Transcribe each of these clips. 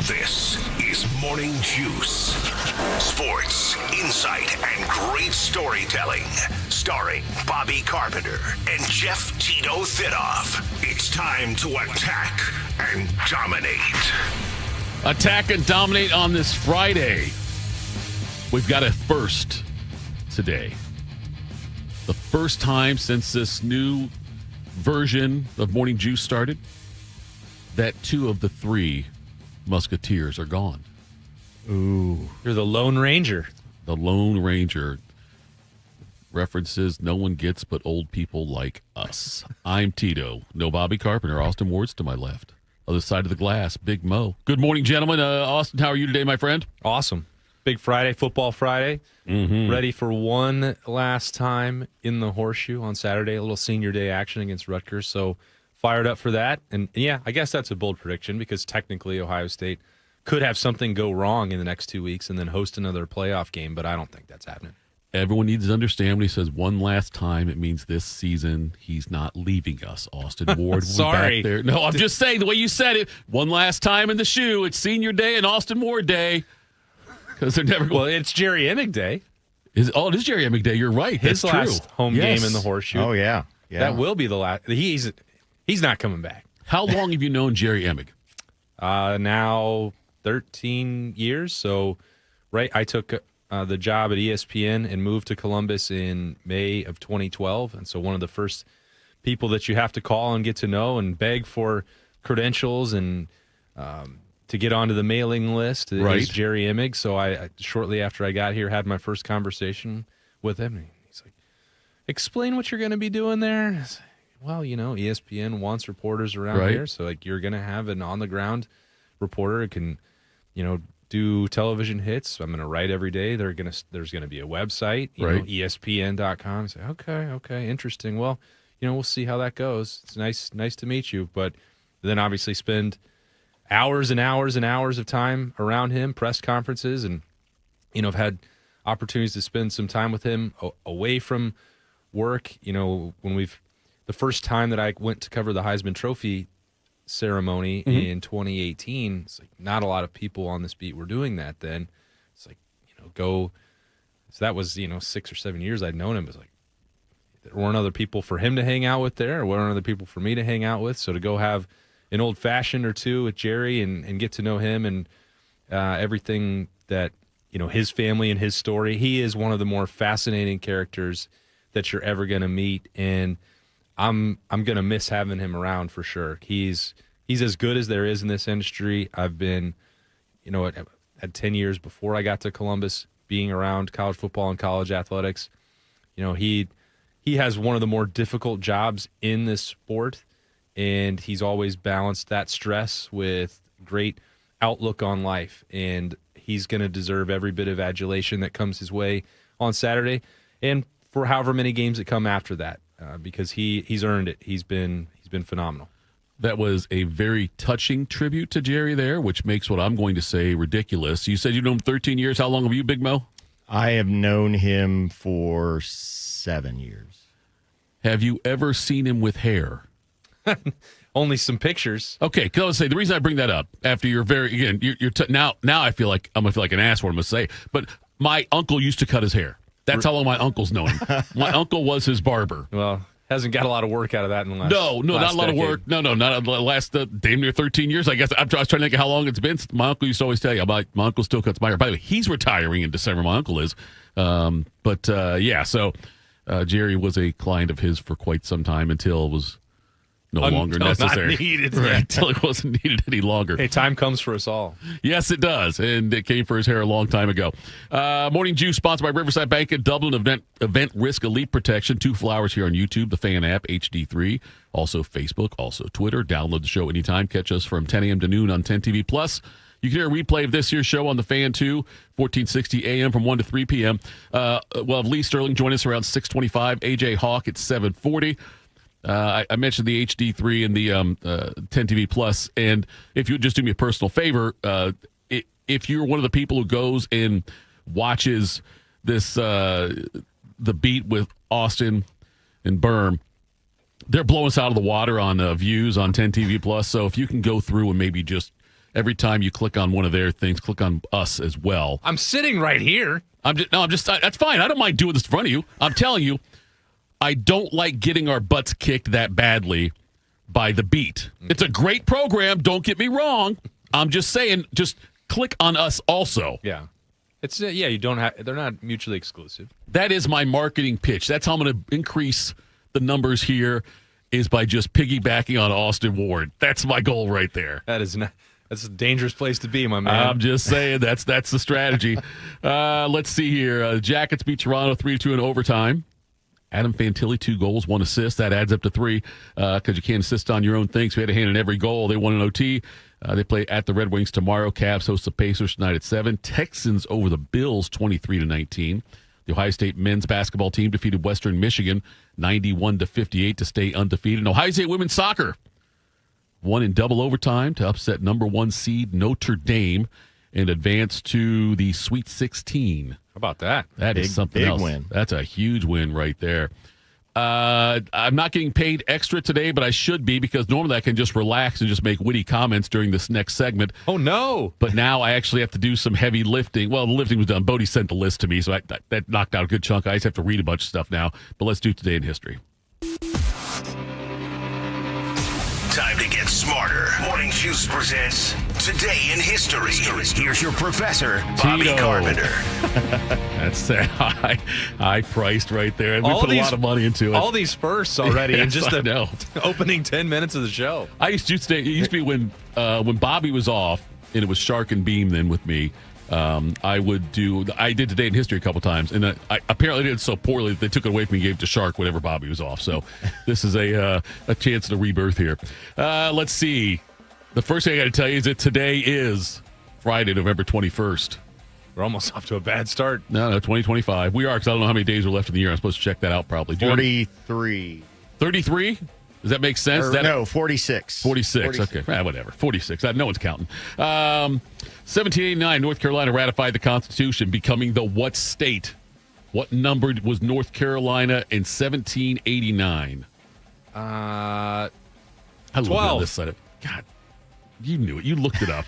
This is Morning Juice. Sports, insight, and great storytelling. Starring Bobby Carpenter and Jeff Tito Thitoff. It's time to attack and dominate. Attack and dominate on this Friday. We've got a first today. The first time since this new version of Morning Juice started that two of the three Musketeers are gone. Ooh. You're the Lone Ranger. The Lone Ranger. References no one gets but old people like us. I'm Tito. No Bobby Carpenter. Austin Ward's to my left. Other side of the glass, Big Mo. Good morning, gentlemen. Austin, how are you today, my friend? Awesome. Big Friday, Football Friday. Mm-hmm. Ready for one last time in the Horseshoe on Saturday. A little senior day action against Rutgers. So fired up for that. And yeah, I guess that's a bold prediction because technically Ohio State could have something go wrong in the next 2 weeks and then host another playoff game, but I don't think that's happening. Everyone needs to understand when he says one last time, it means this season he's not leaving us. Austin Ward will Sorry. be back there. No, I'm just saying the way you said it. One last time in the shoe. It's senior day and Austin Ward day. Because they're never going. Well, it's Jerry Emick Day. It is Jerry Emick Day. You're right. His That's last true. home Yes. game in the Horseshoe. Oh, yeah. That will be the last. He's not coming back. How long have you known Jerry Emick? Now 13 years. So, right, I took the job at ESPN and moved to Columbus in May of 2012. And so one of the first people that you have to call and get to know and beg for credentials and to get onto the mailing list is Jerry Emick. So I shortly after I got here had my first conversation with him. And he's like, explain what you're going to be doing there. I was like, well, ESPN wants reporters around here. So like you're going to have an on-the-ground reporter who can, do television hits. I'm going to write every day. There's going to be a website, ESPN.com. Say, okay, interesting. Well, we'll see how that goes. It's nice to meet you. But then obviously spend hours and hours and hours of time around him, press conferences, and I've had opportunities to spend some time with him away from work. The first time that I went to cover the Heisman Trophy ceremony in 2018, it's like not a lot of people on this beat were doing that then. It's like, so that was, 6 or 7 years I'd known him. It was like there weren't other people for him to hang out with there, or weren't other people for me to hang out with. So to go have an old fashioned or two with Jerry and get to know him and everything that, his family and his story, he is one of the more fascinating characters that you're ever going to meet. And I'm going to miss having him around for sure. He's as good as there is in this industry. I've been, at 10 years before I got to Columbus, being around college football and college athletics. He has one of the more difficult jobs in this sport, and he's always balanced that stress with great outlook on life. And he's going to deserve every bit of adulation that comes his way on Saturday and for however many games that come after that. Because he's earned it. He's been phenomenal. That was a very touching tribute to Jerry there, which makes what I'm going to say ridiculous. You said you've known him 13 years. How long have you, Big Mo? I have known him for 7 years. Have you ever seen him with hair? Only some pictures. Okay, because I was say the reason I bring that up after you're now I feel like I'm gonna feel like an ass. What I'm gonna say, but my uncle used to cut his hair. That's how long my uncle's known him. My uncle was his barber. Well, hasn't got a lot of work out of that in the last No, not a lot of work. No, not the last damn near 13 years. I guess I was trying to think of how long it's been. My uncle used to always tell you about my uncle still cuts my hair. By the way, he's retiring in December. My uncle is. So Jerry was a client of his for quite some time until it was no longer necessary. Not needed. Right, until it wasn't needed any longer. Hey, time comes for us all. Yes, it does, and it came for his hair a long time ago. Morning Juice, sponsored by Riverside Bank and Dublin Event Risk Elite Protection. 2 flowers here on YouTube, the Fan app, HD3, also Facebook, also Twitter. Download the show anytime. Catch us from 10 a.m. to noon on 10 TV Plus. You can hear a replay of this year's show on the Fan, too, 1460 a.m. from 1 to 3 p.m. We'll have Lee Sterling join us around 6:25, A.J. Hawk at 7:40. I mentioned the HD3 and the 10 TV Plus, and if you would just do me a personal favor, if you're one of the people who goes and watches this the beat with Austin and Berm, they're blowing us out of the water on views on 10 TV Plus. So if you can go through and maybe just every time you click on one of their things, click on us as well. I'm sitting right here. That's fine. I don't mind doing this in front of you. I'm telling you, I don't like getting our butts kicked that badly by The Beat. It's a great program. Don't get me wrong. I'm just saying, just click on us also. Yeah. It's you don't have. They're not mutually exclusive. That is my marketing pitch. That's how I'm going to increase the numbers here, is by just piggybacking on Austin Ward. That's my goal right there. That's a dangerous place to be, my man. I'm just saying that's the strategy. Let's see here. Jackets beat Toronto 3-2 in overtime. Adam Fantilli, 2 goals, 1 assist. That adds up to 3 because you can't assist on your own thing. So we had a hand in every goal. They won an OT. They play at the Red Wings tomorrow. Cavs host the Pacers tonight at 7. Texans over the Bills 23-19. The Ohio State men's basketball team defeated Western Michigan 91-58 to stay undefeated. And Ohio State women's soccer won in double overtime to upset number 1 seed Notre Dame and advance to the Sweet 16. How about that? That is something big else. Win. That's a huge win right there. I'm not getting paid extra today, but I should be, because normally I can just relax and just make witty comments during this next segment. Oh, no. But now I actually have to do some heavy lifting. Well, the lifting was done. Bodie sent the list to me, so that knocked out a good chunk. I just have to read a bunch of stuff now. But let's do Today in History. Time to get smarter. Morning Juice presents Today in History. Here's your professor, Bobby Tito. Carpenter. That's high priced right there. We put a lot of money into it. All these firsts already in Yes, just I the know. opening 10 minutes of the show. I used to say, it used to be when Bobby was off and it was Shark and Beam then with me. I did Today in History a couple times, and I apparently did so poorly that they took it away from me and gave it to Shark whenever Bobby was off. So this is a chance to rebirth here. Let's see. The first thing I got to tell you is that today is Friday, November 21st. We're almost off to a bad start. No, 2025. We are, because I don't know how many days are left in the year. I'm supposed to check that out probably. 43. 33? Does that make sense? No, 46. 46. Okay, whatever. 46. No one's counting. 1789, North Carolina ratified the Constitution, becoming the what state? What number was North Carolina in 1789? 12. This side of, God, you knew it. You looked it up.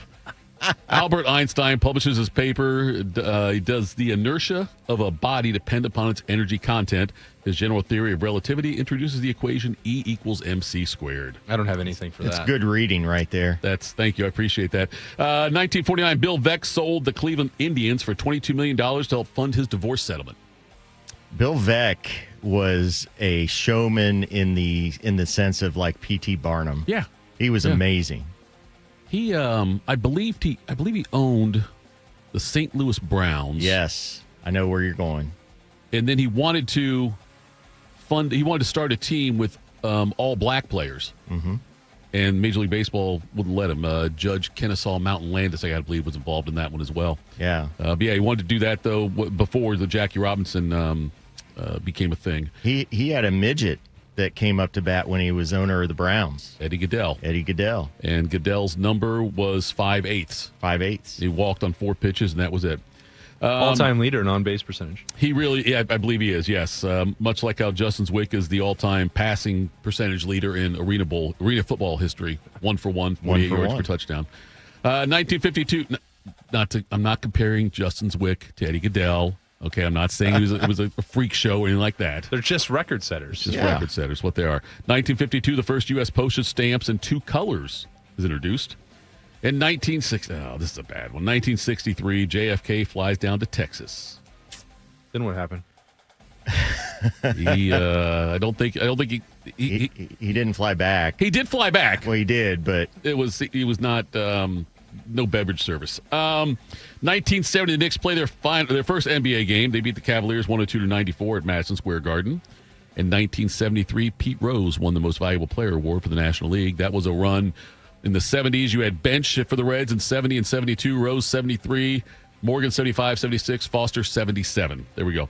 Albert Einstein publishes his paper. Does the inertia of a body depend upon its energy content? His general theory of relativity introduces the equation E equals MC squared. I don't have anything for that. It's good reading right there. Thank you. I appreciate that. 1949, Bill Veeck sold the Cleveland Indians for $22 million to help fund his divorce settlement. Bill Veeck was a showman in the sense of like P.T. Barnum. Yeah. He was amazing. He, I believe he owned the St. Louis Browns. Yes, I know where you're going. And then he wanted to start a team with all black players. Mm-hmm. And Major League Baseball wouldn't let him. Judge Kennesaw Mountain Landis, I believe, was involved in that one as well. Yeah. But yeah, he wanted to do that, though, before the Jackie Robinson became a thing. He had a midget that came up to bat when he was owner of the Browns. Eddie Goodell. And Goodell's number was 5/8. 5/8. He walked on 4 pitches, and that was it. All-time leader in on-base percentage. He really, I believe he is, yes. Much like how Justin Zwick is the all-time passing percentage leader in arena football history. 1-for-1, 48 yards per touchdown. 1952, I'm not comparing Justin Zwick to Eddie Goodell. Okay, I'm not saying it was a freak show or anything like that. They're just record setters. Record setters, what they are. 1952, the first U.S. postage stamps in 2 colors is introduced. In 1960, this is a bad one. 1963, JFK flies down to Texas. Then what happened? I don't think he didn't fly back. He did fly back. Well, he did, but he was not. No beverage service. 1970, the Knicks play their first NBA game. They beat the Cavaliers 102-94 at Madison Square Garden. In 1973, Pete Rose won the Most Valuable Player award for the National League. That was a run. In the 70s, you had Bench for the Reds in 70 and 72, Rose 73, Morgan 75, 76, Foster 77. There we go.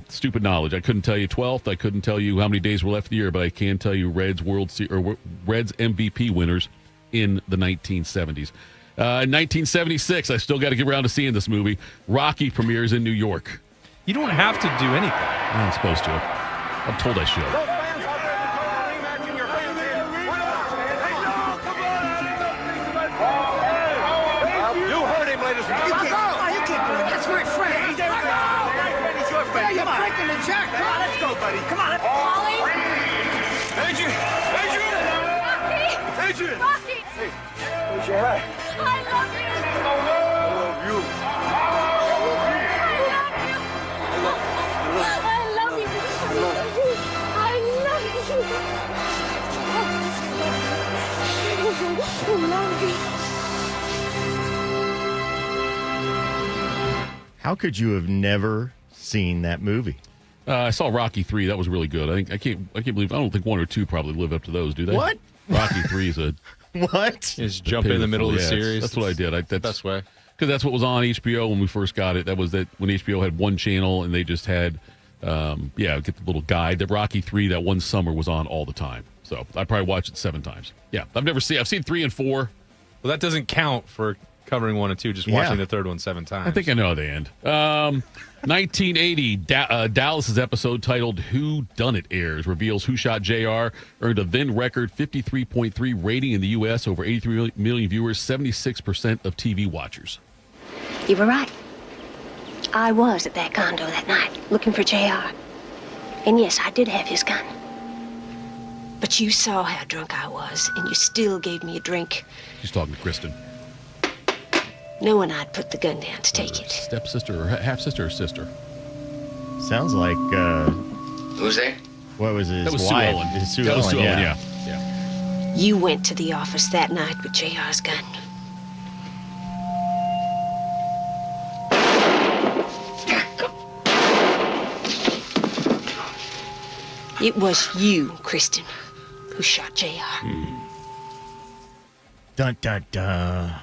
Stupid knowledge. I couldn't tell you 12th. I couldn't tell you how many days were left in the year, but I can tell you Reds MVP winners in the 1970s. In 1976, I still got to get around to seeing this movie. Rocky premieres in New York. You don't have to do anything. I'm supposed to. I'm told I should. ladies and gentlemen. You can't do it. That's my friend. He's your friend. You're breaking the jack. Come on, let's go, buddy. Come on. Molly? Adrian! Rocky! Adrian! Rocky! Hey, say hi. I love you! I love you. I love you! I love you! I love you! How could you have never seen that movie? I saw Rocky 3. That was really good. I can't believe. I don't think 1 or 2 probably live up to those, do they? What? Rocky 3 is a What? Just jump in the middle of the Yeah, series. That's what I did. That's best way. because that's what was on HBO when we first got it. That was that when HBO had one channel and they just had, get the little guide. That Rocky 3 that one summer was on all the time. So I probably watched it 7 times. Yeah, I've seen 3 and 4. Well, that doesn't count for covering 1 and 2. Just watching the third one 7 times. I think I know how they end. 1980, Dallas's episode titled "Who Done It" airs, reveals who shot JR, earned a then record 53.3 rating in the U.S. over 83 million viewers, 76% of TV watchers. You were right. I was at that condo that night, looking for JR. And yes, I did have his gun. But you saw how drunk I was, and you still gave me a drink, She's talking to Kristen. knowing I'd put the gun down to take it. Stepsister or half-sister or sister? Sounds like Who's there? what was his That was Sue wife? Ellen. Sue That was Ellen, Sue Ellen, yeah. yeah. You went to the office that night with JR's gun. It was you, Kristen, who shot JR. Dun dun dun.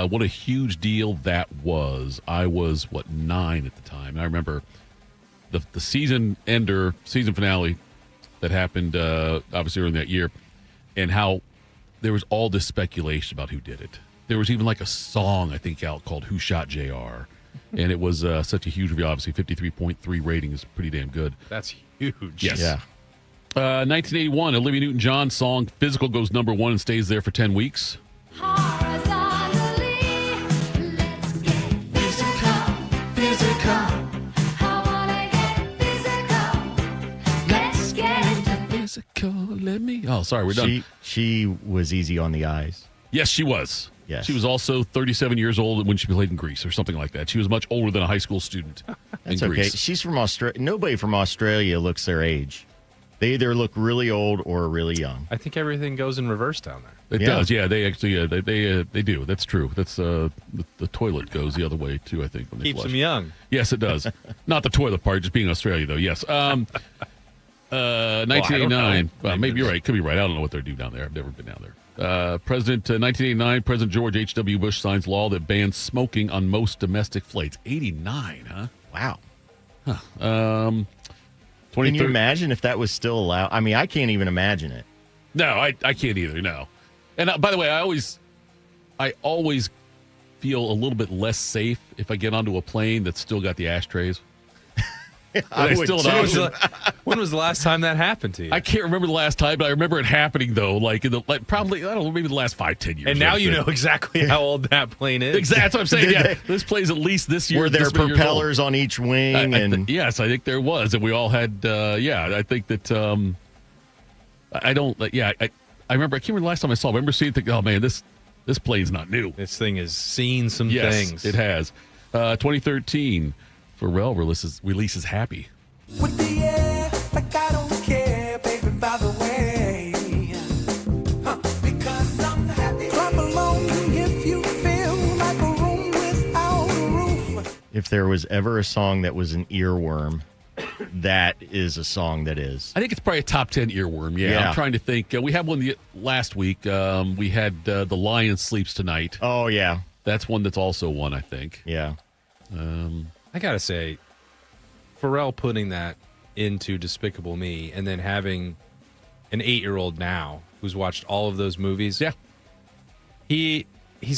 What a huge deal that was. I was, 9 at the time. And I remember the season finale that happened, obviously, early that year, and how there was all this speculation about who did it. There was even like a song, I think, out called Who Shot JR. And it was such a huge reveal. Obviously, 53.3 rating is pretty damn good. That's huge. Yes. Yeah. 1981, Olivia Newton-John's song Physical goes number 1 and stays there for 10 weeks. Horizontally, let's get physical. I wanna get physical. Let's get Physical, let me. Oh, sorry, we're done. She was easy on the eyes. Yes, she was. Yes. She was also 37 years old when she played in Greece or something like that. She was much older than a high school student That's in okay. Greece. She's from Australia. Nobody from Australia looks their age. They either look really old or really young. I think everything goes in reverse down there. It Yeah. does, yeah. They actually, they do. That's true. That's the toilet goes the other way too. I think when they Keeps flush. them young. Yes, it does. Not the toilet part, just being Australia though. Yes. 1989. know. Maybe you're right. Could be right. I don't know what they do down there. I've never been down there. 1989, President George H.W. Bush signs law that bans smoking on most domestic flights. 89, huh? Wow. 2013. Can you imagine if that was still allowed? I mean, I can't even imagine it. No, I can't either. No. And by the way, I always feel a little bit less safe if I get onto a plane that's still got the ashtrays. I would still too. don't. When was the last time that happened to you? I can't remember the last time, but I remember it happening though. Probably I don't know, maybe the last 5-10 years. and now I'd you say. know exactly how old that plane is. Exactly. That's what I'm saying. Did Yeah, they- this plays at least this year. Were there this many years old. propellers on each wing? Yes, I think there was, and we all had. I think that. I don't. I remember. I can't remember the last time I saw it. I remember seeing. Think, oh man, this plane's not new. This thing has seen some Yes, things. it has. 2013, Pharrell releases Happy. With the air, like I don't care, baby, by the way. Because I'm happy. Clap along if you feel like a room without a roof. If there was ever a song that was an earworm, that is a song that is. I think it's probably a top 10 earworm. Yeah, Yeah. I'm trying to think. We had one last week. We had The Lion Sleeps Tonight. Oh, yeah. That's one that's also one, I think. Yeah. I gotta say, Pharrell putting that into Despicable Me and then having an 8-year-old now who's watched all of those movies. Yeah. He's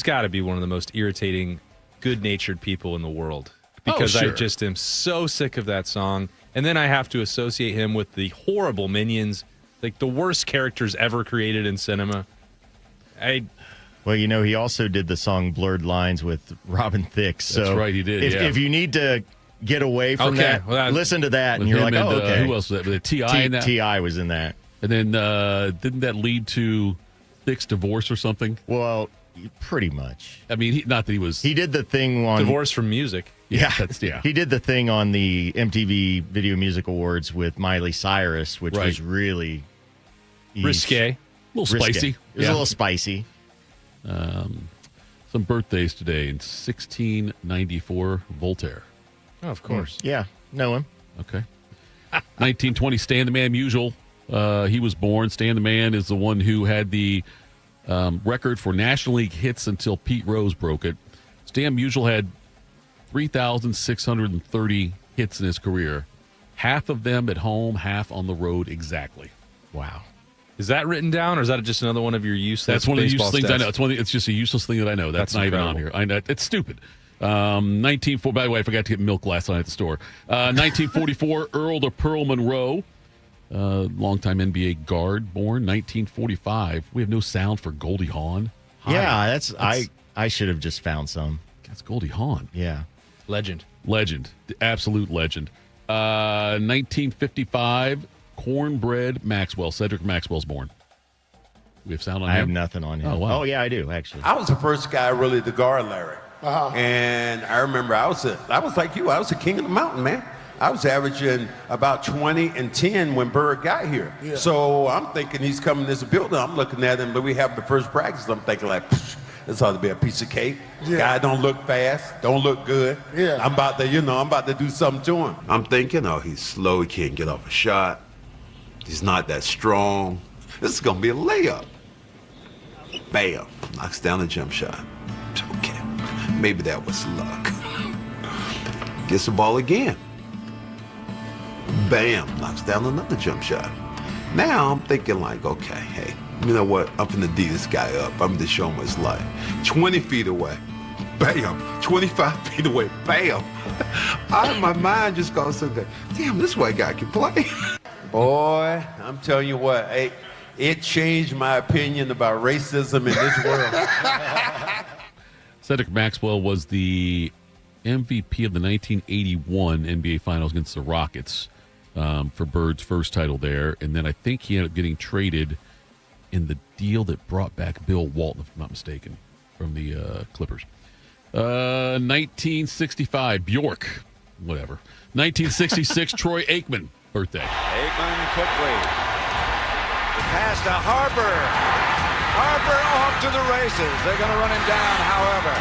got to be one of the most irritating, good-natured people in the world. Because I sure. just am so sick of that song. And then I have to associate him with the horrible Minions, like the worst characters ever created in cinema. Well, he also did the song Blurred Lines with Robin Thicke. So That's right, he did, If you need to get away from that, listen to that, and you're like, okay. Who else was that? T.I. in that? T.I. was in that. And then didn't that lead to Thicke's divorce or something? Well, pretty much. I mean, not that he was... He did the thing on... Divorce from music. Yeah. Yeah. He did the thing on the MTV Video Music Awards with Miley Cyrus, which was really... risque. A little spicy. It was a little spicy. Some birthdays today. In 1694, Voltaire. Oh, of course. Yeah, know him. Okay. 1920, Stan the Man Musial. He was born. Stan the Man is the one who had the record for National League hits until Pete Rose broke it. Stan Musial had 3,630 hits in his career. Half of them at home, half on the road exactly. Wow. Is that written down, or is that just another one of your useless That's one of the useless things stats? I know. It's just a useless thing that I know. That's not incredible. even on here. I know it's stupid. 1940. By the way, I forgot to get milk last night at the store. 1944, Earl to Pearl Monroe, longtime NBA guard, born 1945. We have no sound for Goldie Hawn. Yeah, I should have just found some. That's Goldie Hawn. Yeah, Legend, the absolute legend. 1955, Cornbread Maxwell. Cedric Maxwell's born. We have sound on him? I have nothing on him. Oh, wow. Oh, yeah, I do, actually. I was the first guy really to guard Larry. And I remember I was like you. I was the king of the mountain, man. I was averaging about 20 and 10 when Bird got here. Yeah. So I'm thinking he's coming to this building. I'm looking at him, but we have the first practice. I'm thinking like, this ought to be a piece of cake. Yeah. Guy don't look fast, don't look good. Yeah. I'm about to do something to him. I'm thinking, he's slow. He can't get off a shot. He's not that strong. This is gonna be a layup. Bam, knocks down a jump shot. Okay, maybe that was luck. Gets the ball again. Bam, knocks down another jump shot. Now I'm thinking like, okay, hey, you know what? I'm gonna D this guy up. I'm gonna show him what it's like. 20 feet away. Bam. 25 feet away. Bam. My mind just goes so good. Damn, this white guy can play. Boy, I'm telling you what, it changed my opinion about racism in this world. Cedric Maxwell was the MVP of the 1981 NBA Finals against the Rockets for Bird's first title there. And then I think he ended up getting traded in the deal that brought back Bill Walton, if I'm not mistaken, from the Clippers. 1965, Bjork, whatever. 1966, Troy Aikman, birthday. Aikman quickly. The pass to Harper. Harper off to the races. They're going to run him down, however.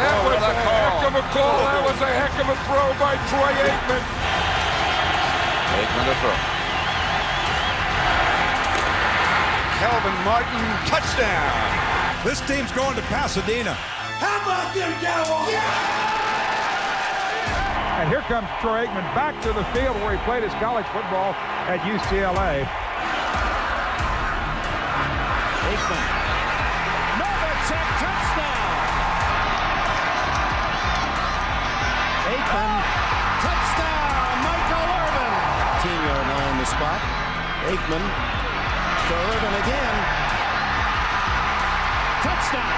That was a heck of a call. That was a heck of a throw by Troy Aikman. Aikman to throw. Kelvin Martin, touchdown. This team's going to Pasadena. How about them Cowboys? Yeah! And here comes Troy Aikman back to the field where he played his college football at UCLA. Aikman. Novacek touchdown. Aikman touchdown. Michael Irvin. Team-yard line on the spot. Aikman to Irvin again. Touchdown.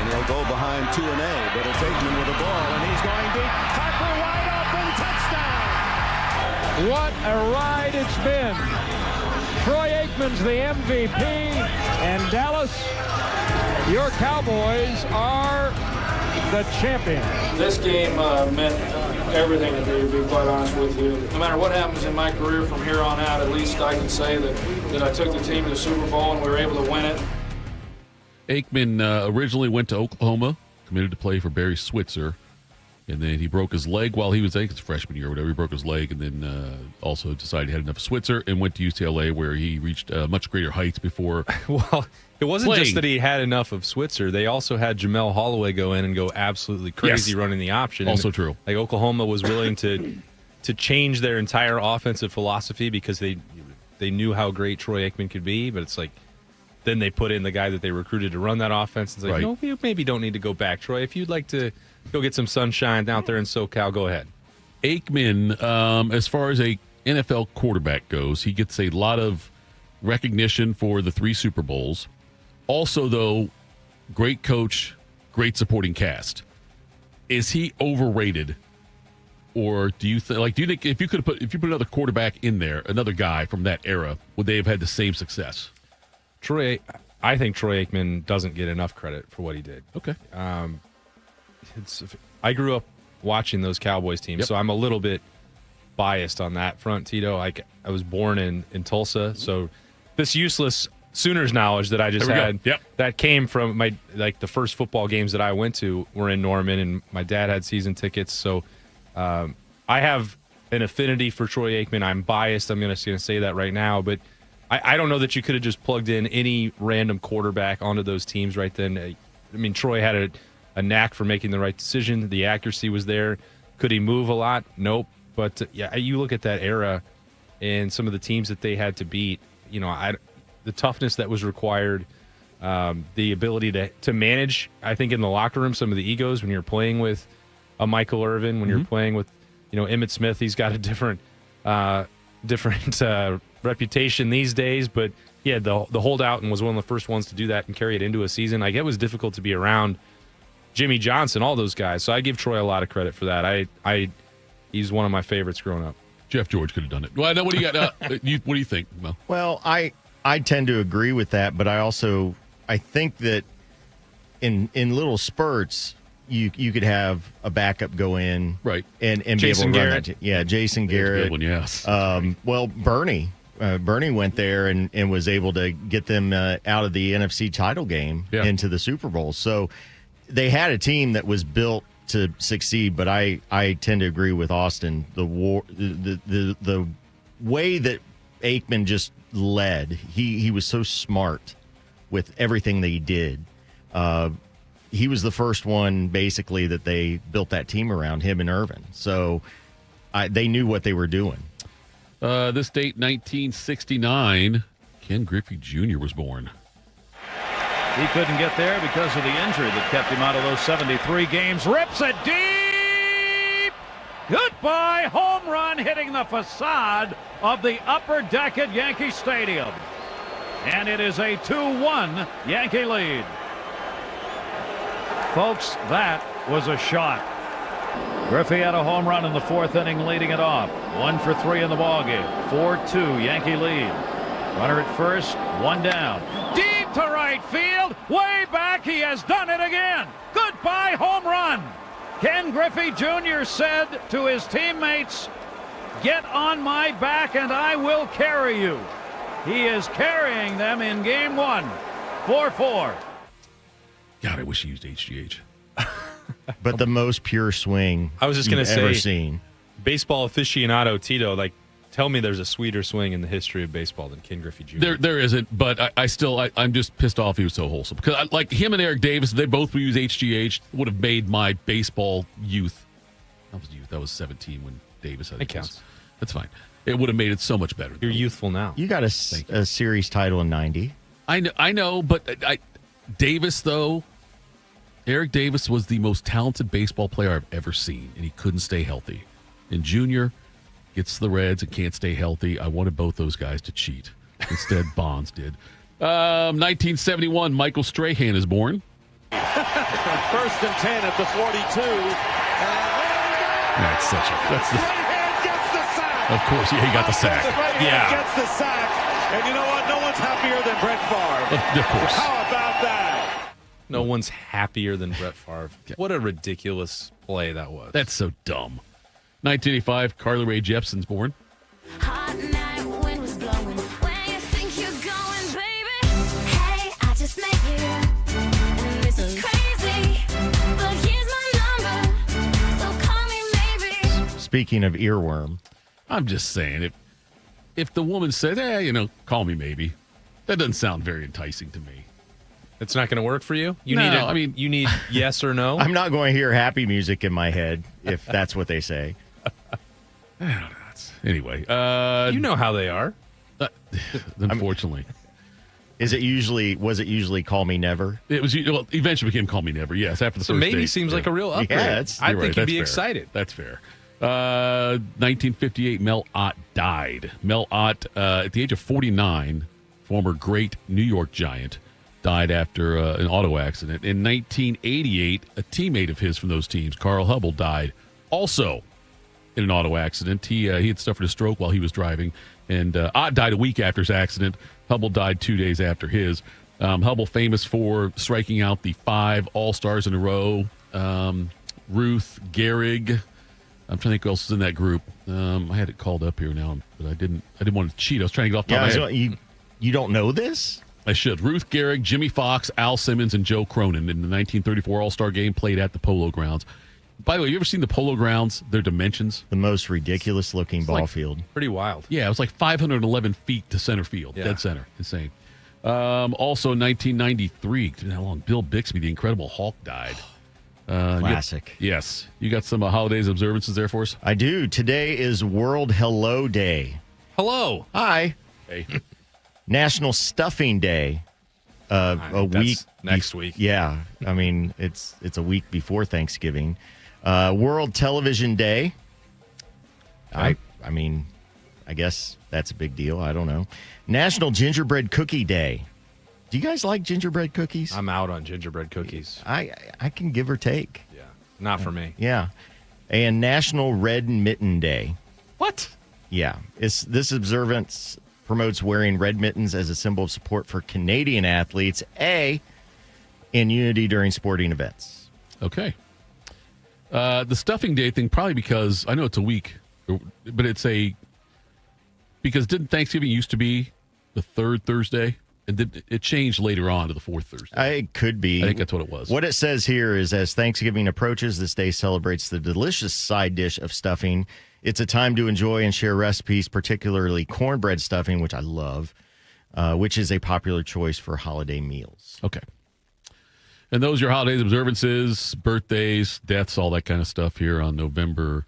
And he'll go behind 2-A, but it's Aikman with the ball, and he's going deep. Harper wide open, touchdown. What a ride it's been. Troy Aikman's the MVP, and Dallas, your Cowboys are the champions. This game meant everything to me, to be quite honest with you. No matter what happens in my career from here on out, at least I can say that I took the team to the Super Bowl and we were able to win it. Aikman originally went to Oklahoma, committed to play for Barry Switzer, and then he broke his leg while he was, I think it's freshman year or whatever. He broke his leg and then also decided he had enough of Switzer and went to UCLA, where he reached much greater heights before. Well, it wasn't just that he had enough of Switzer. They also had Jamel Holloway go in and go absolutely crazy running the option. Also and, true. Like Oklahoma was willing to change their entire offensive philosophy because they knew how great Troy Aikman could be, but it's like, then they put in the guy that they recruited to run that offense. It's like, no, you maybe don't need to go back, Troy. If you'd like to go get some sunshine out there in SoCal, go ahead. Aikman, as far as a NFL quarterback goes, he gets a lot of recognition for the 3 Super Bowls. Also, though, great coach, great supporting cast. Is he overrated, or do you think if you put another quarterback in there, another guy from that era, would they have had the same success? I think Troy Aikman doesn't get enough credit for what he did. Okay. I grew up watching those Cowboys teams, so I'm a little bit biased on that front, Tito. I was born in Tulsa, so this useless Sooners knowledge that I just had, that came from the first football games that I went to were in Norman, and my dad had season tickets, so I have an affinity for Troy Aikman. I'm biased. I'm going to say that right now, but I don't know that you could have just plugged in any random quarterback onto those teams right then. I mean, Troy had a knack for making the right decision. The accuracy was there. Could he move a lot? Nope. But you look at that era and some of the teams that they had to beat. The toughness that was required, the ability to manage. I think in the locker room, some of the egos when you're playing with a Michael Irvin, when you're playing with Emmitt Smith. He's got a different reputation these days, but the holdout and was one of the first ones to do that and carry it into a season. Like, it was difficult to be around Jimmy Johnson, all those guys. So I give Troy a lot of credit for that. He's one of my favorites growing up. Jeff George could have done it. Well, what do you got? What do you think, Mel? Well, I tend to agree with that, but I think that in little spurts you could have a backup go in, right, and Jason be able to Garrett. run that. Yeah, Jason Garrett. Good one, yes. Well, Bernie went there and was able to get them out of the NFC title game into the Super Bowl. So they had a team that was built to succeed, but I tend to agree with Austin. The way that Aikman just led, he was so smart with everything that he did. He was the first one basically that they built that team around, him and Irvin. So they knew what they were doing. This date, 1969, Ken Griffey Jr. was born. He couldn't get there because of the injury that kept him out of those 73 games. Rips it deep. Goodbye home run hitting the facade of the upper deck at Yankee Stadium. And it is a 2-1 Yankee lead. Folks, that was a shot. Griffey had a home run in the fourth inning leading it off. 1 for 3 in the ballgame. 4-2 Yankee lead. Runner at first, one down. Deep to right field. Way back, he has done it again. Goodbye home run. Ken Griffey Jr. said to his teammates, "Get on my back and I will carry you." He is carrying them in game 1. 4-4. God, I wish he used HGH. But the most pure swing I was just going to say, ever seen. Baseball aficionado Tito, tell me there's a sweeter swing in the history of baseball than Ken Griffey Jr. There isn't, but I'm just pissed off he was so wholesome. Because him and Eric Davis, they both use HGH, would have made my baseball youth. I was 17 when Davis had it. It counts. That's fine. It would have made it so much better. You're youthful now. You got a series title in 90. I know, but Davis, though, Eric Davis was the most talented baseball player I've ever seen, and he couldn't stay healthy. And Junior gets the Reds and can't stay healthy. I wanted both those guys to cheat. Instead, Bonds did. 1971, Michael Strahan is born. First and 10 at the 42. That's the Gets the sack. Of course, he got the sack. Gets the sack. And you know what? No one's happier than Brett Favre. Of course. How about that? No one's happier than Brett Favre. What a ridiculous play that was. That's so dumb. 1985, Carly Rae Jepsen's born. Hot night, wind was blowing. Where you think you're going, baby? Hey, I just met you, and this is crazy. But here's my number, so call me maybe. Speaking of earworm, I'm just saying, if the woman said, call me maybe, that doesn't sound very enticing to me. It's not going to work for you? You need yes or no? I'm not going to hear happy music in my head if that's what they say. Anyway. You know how they are. Unfortunately. Was it usually Call Me Never? It was eventually became Call Me Never, yes, after the so first maybe date. seems like a real upgrade. Yeah, I think you'd be excited. That's fair. 1958, Mel Ott died. Mel Ott, at the age of 49, former great New York Giant, died after an auto accident. In 1988, a teammate of his from those teams, Carl Hubble, died also in an auto accident. He had suffered a stroke while he was driving, and Ott died a week after his accident. Hubble died 2 days after his. Hubble famous for striking out the 5 All-Stars in a row. Ruth, Gehrig. I'm trying to think who else is in that group. I had it called up here now, but I didn't want to cheat. I was trying to get off the top of my head. You don't know this? I should. Ruth Gehrig, Jimmy Fox, Al Simmons, and Joe Cronin in the 1934 All-Star Game played at the Polo Grounds. By the way, you ever seen the Polo Grounds? Their dimensions? The most ridiculous-looking ball field. Pretty wild. Yeah, it was like 511 feet to center field. Yeah. Dead center. Insane. Also, 1993, how long? Bill Bixby, the Incredible Hulk, died. Classic. Yes. You got some holidays observances there for us? I do. Today is World Hello Day. Hello. Hi. Hey. National Stuffing Day. A week next week. Yeah. I mean, it's a week before Thanksgiving. World Television Day. I mean, I guess that's a big deal. I don't know. National Gingerbread Cookie Day. Do you guys like gingerbread cookies? I'm out on gingerbread cookies. I can give or take. Yeah. Not for me. Yeah. And National Red Mitten Day. What? Yeah. This observance promotes wearing red mittens as a symbol of support for Canadian athletes, and unity during sporting events. Okay. The Stuffing Day thing, probably because, I know it's a week, but because didn't Thanksgiving used to be the third Thursday? And it changed later on to the fourth Thursday. It could be. I think that's what it was. What it says here is, as Thanksgiving approaches, this day celebrates the delicious side dish of stuffing. It's a time to enjoy and share recipes, particularly cornbread stuffing, which I love, which is a popular choice for holiday meals. Okay. And those are your holidays, observances, birthdays, deaths, all that kind of stuff here on November.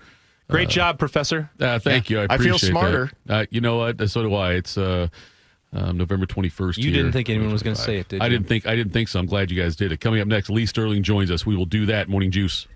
Great job, Professor. Thank you. I appreciate feel smarter. That. You know what? So do I. It's November 21st. You didn't think anyone was going to say it, did you? I didn't think so. I'm glad you guys did it. Coming up next, Lee Sterling joins us. We will do that. Morning Juice.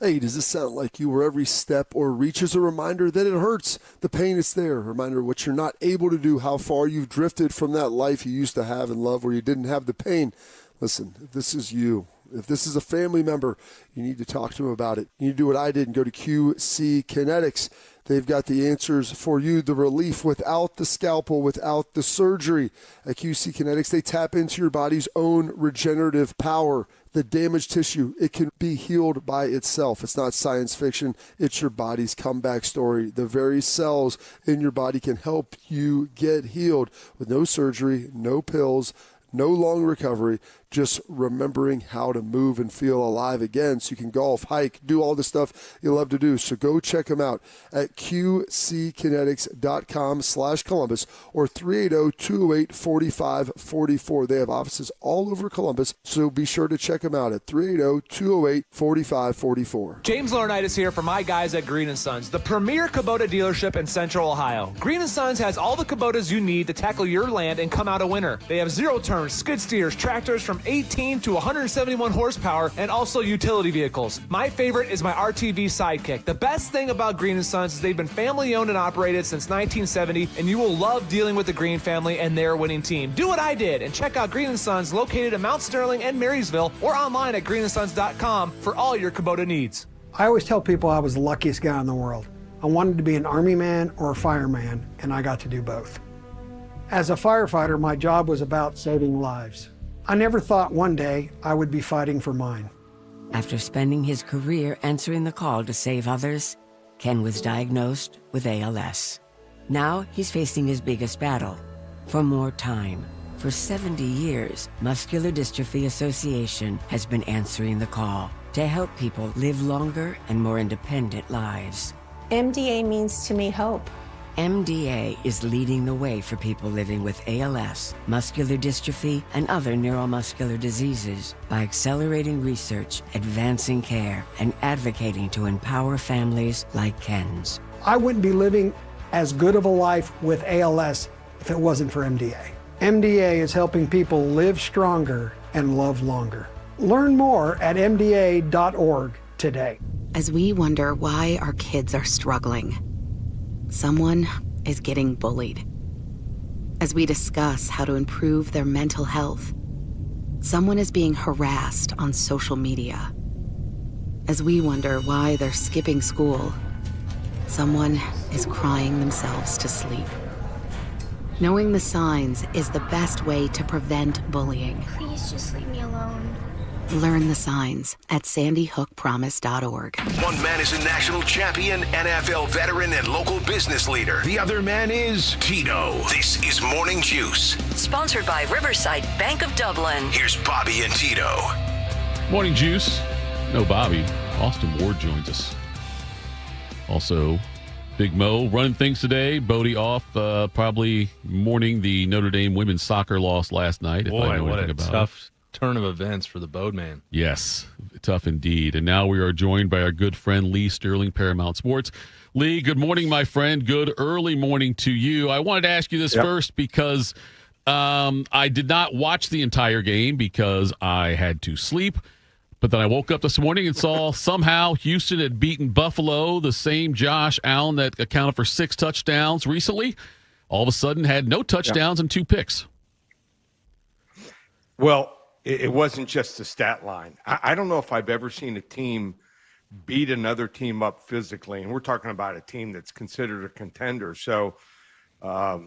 Hey, does this sound like you where every step or reach is a reminder that it hurts? The pain is there. A reminder of what you're not able to do, how far you've drifted from that life you used to have and love where you didn't have the pain. Listen, if this is you, if this is a family member, you need to talk to them about it. You need to do what I did and go to QC Kinetics. They've got the answers for you, the relief without the scalpel, without the surgery. At QC Kinetics, they tap into your body's own regenerative power. The damaged tissue, it can be healed by itself. It's not science fiction. It's your body's comeback story. The very cells in your body can help you get healed with no surgery, no pills, no long recovery, just remembering how to move and feel alive again so you can golf, hike, do all the stuff you love to do. So go check them out at qckinetics.com/Columbus or 380-208-4544. They have offices all over Columbus, so be sure to check them out at 380-208-4544. James Laurinaitis here for my guys at Green & Sons, the premier Kubota dealership in Central Ohio. Green & Sons has all the Kubotas you need to tackle your land and come out a winner. They have zero-turn skid steers, tractors from 18 to 171 horsepower, and also utility vehicles. My favorite is my RTV Sidekick. The best thing about Green & Sons is they've been family-owned and operated since 1970, and you will love dealing with the Green family and their winning team. Do what I did and check out Green & Sons located in Mount Sterling and Marysville or online at greenandsons.com for all your Kubota needs. I always tell people I was the luckiest guy in the world. I wanted to be an Army man or a fireman, and I got to do both. As a firefighter, my job was about saving lives. I never thought one day I would be fighting for mine. After spending his career answering the call to save others, Ken was diagnosed with ALS. Now he's facing his biggest battle, for more time. For 70 years, Muscular Dystrophy Association has been answering the call to help people live longer and more independent lives. MDA means to me hope. MDA is leading the way for people living with ALS, muscular dystrophy, and other neuromuscular diseases by accelerating research, advancing care, and advocating to empower families like Ken's. I wouldn't be living as good of a life with ALS if it wasn't for MDA. MDA is helping people live stronger and love longer. Learn more at mda.org today. As we wonder why our kids are struggling, someone is getting bullied. as we discuss how to improve their mental health. Someone is being harassed on social media. As we wonder why they're skipping school, someone is crying themselves to sleep. Knowing the signs is the best way to prevent bullying. Please just leave me alone. Learn the signs at sandyhookpromise.org. One man is a national champion, NFL veteran, and local business leader. The other man is Tito. This is Morning Juice. Sponsored by Riverside Bank of Dublin. Here's Bobby and Tito. Morning Juice. No Bobby. Austin Ward joins us. Also, Big Mo running things today. Bodie off, probably mourning the Notre Dame women's soccer loss last night. If I Boy, know what anything a about tough turn of events for the Bodeman. Yes, tough indeed. And now we are joined by our good friend Lee Sterling, Paramount Sports. Lee, good morning, my friend. Good early morning to you. I wanted to ask you this first because I did not watch the entire game because I had to sleep. But then I woke up this morning and saw somehow Houston had beaten Buffalo, the same Josh Allen that accounted for 6 touchdowns recently. All of a sudden had no touchdowns and 2 picks. Well, it wasn't just the stat line. I don't know if I've ever seen a team beat another team up physically, and we're talking about a team that's considered a contender. So I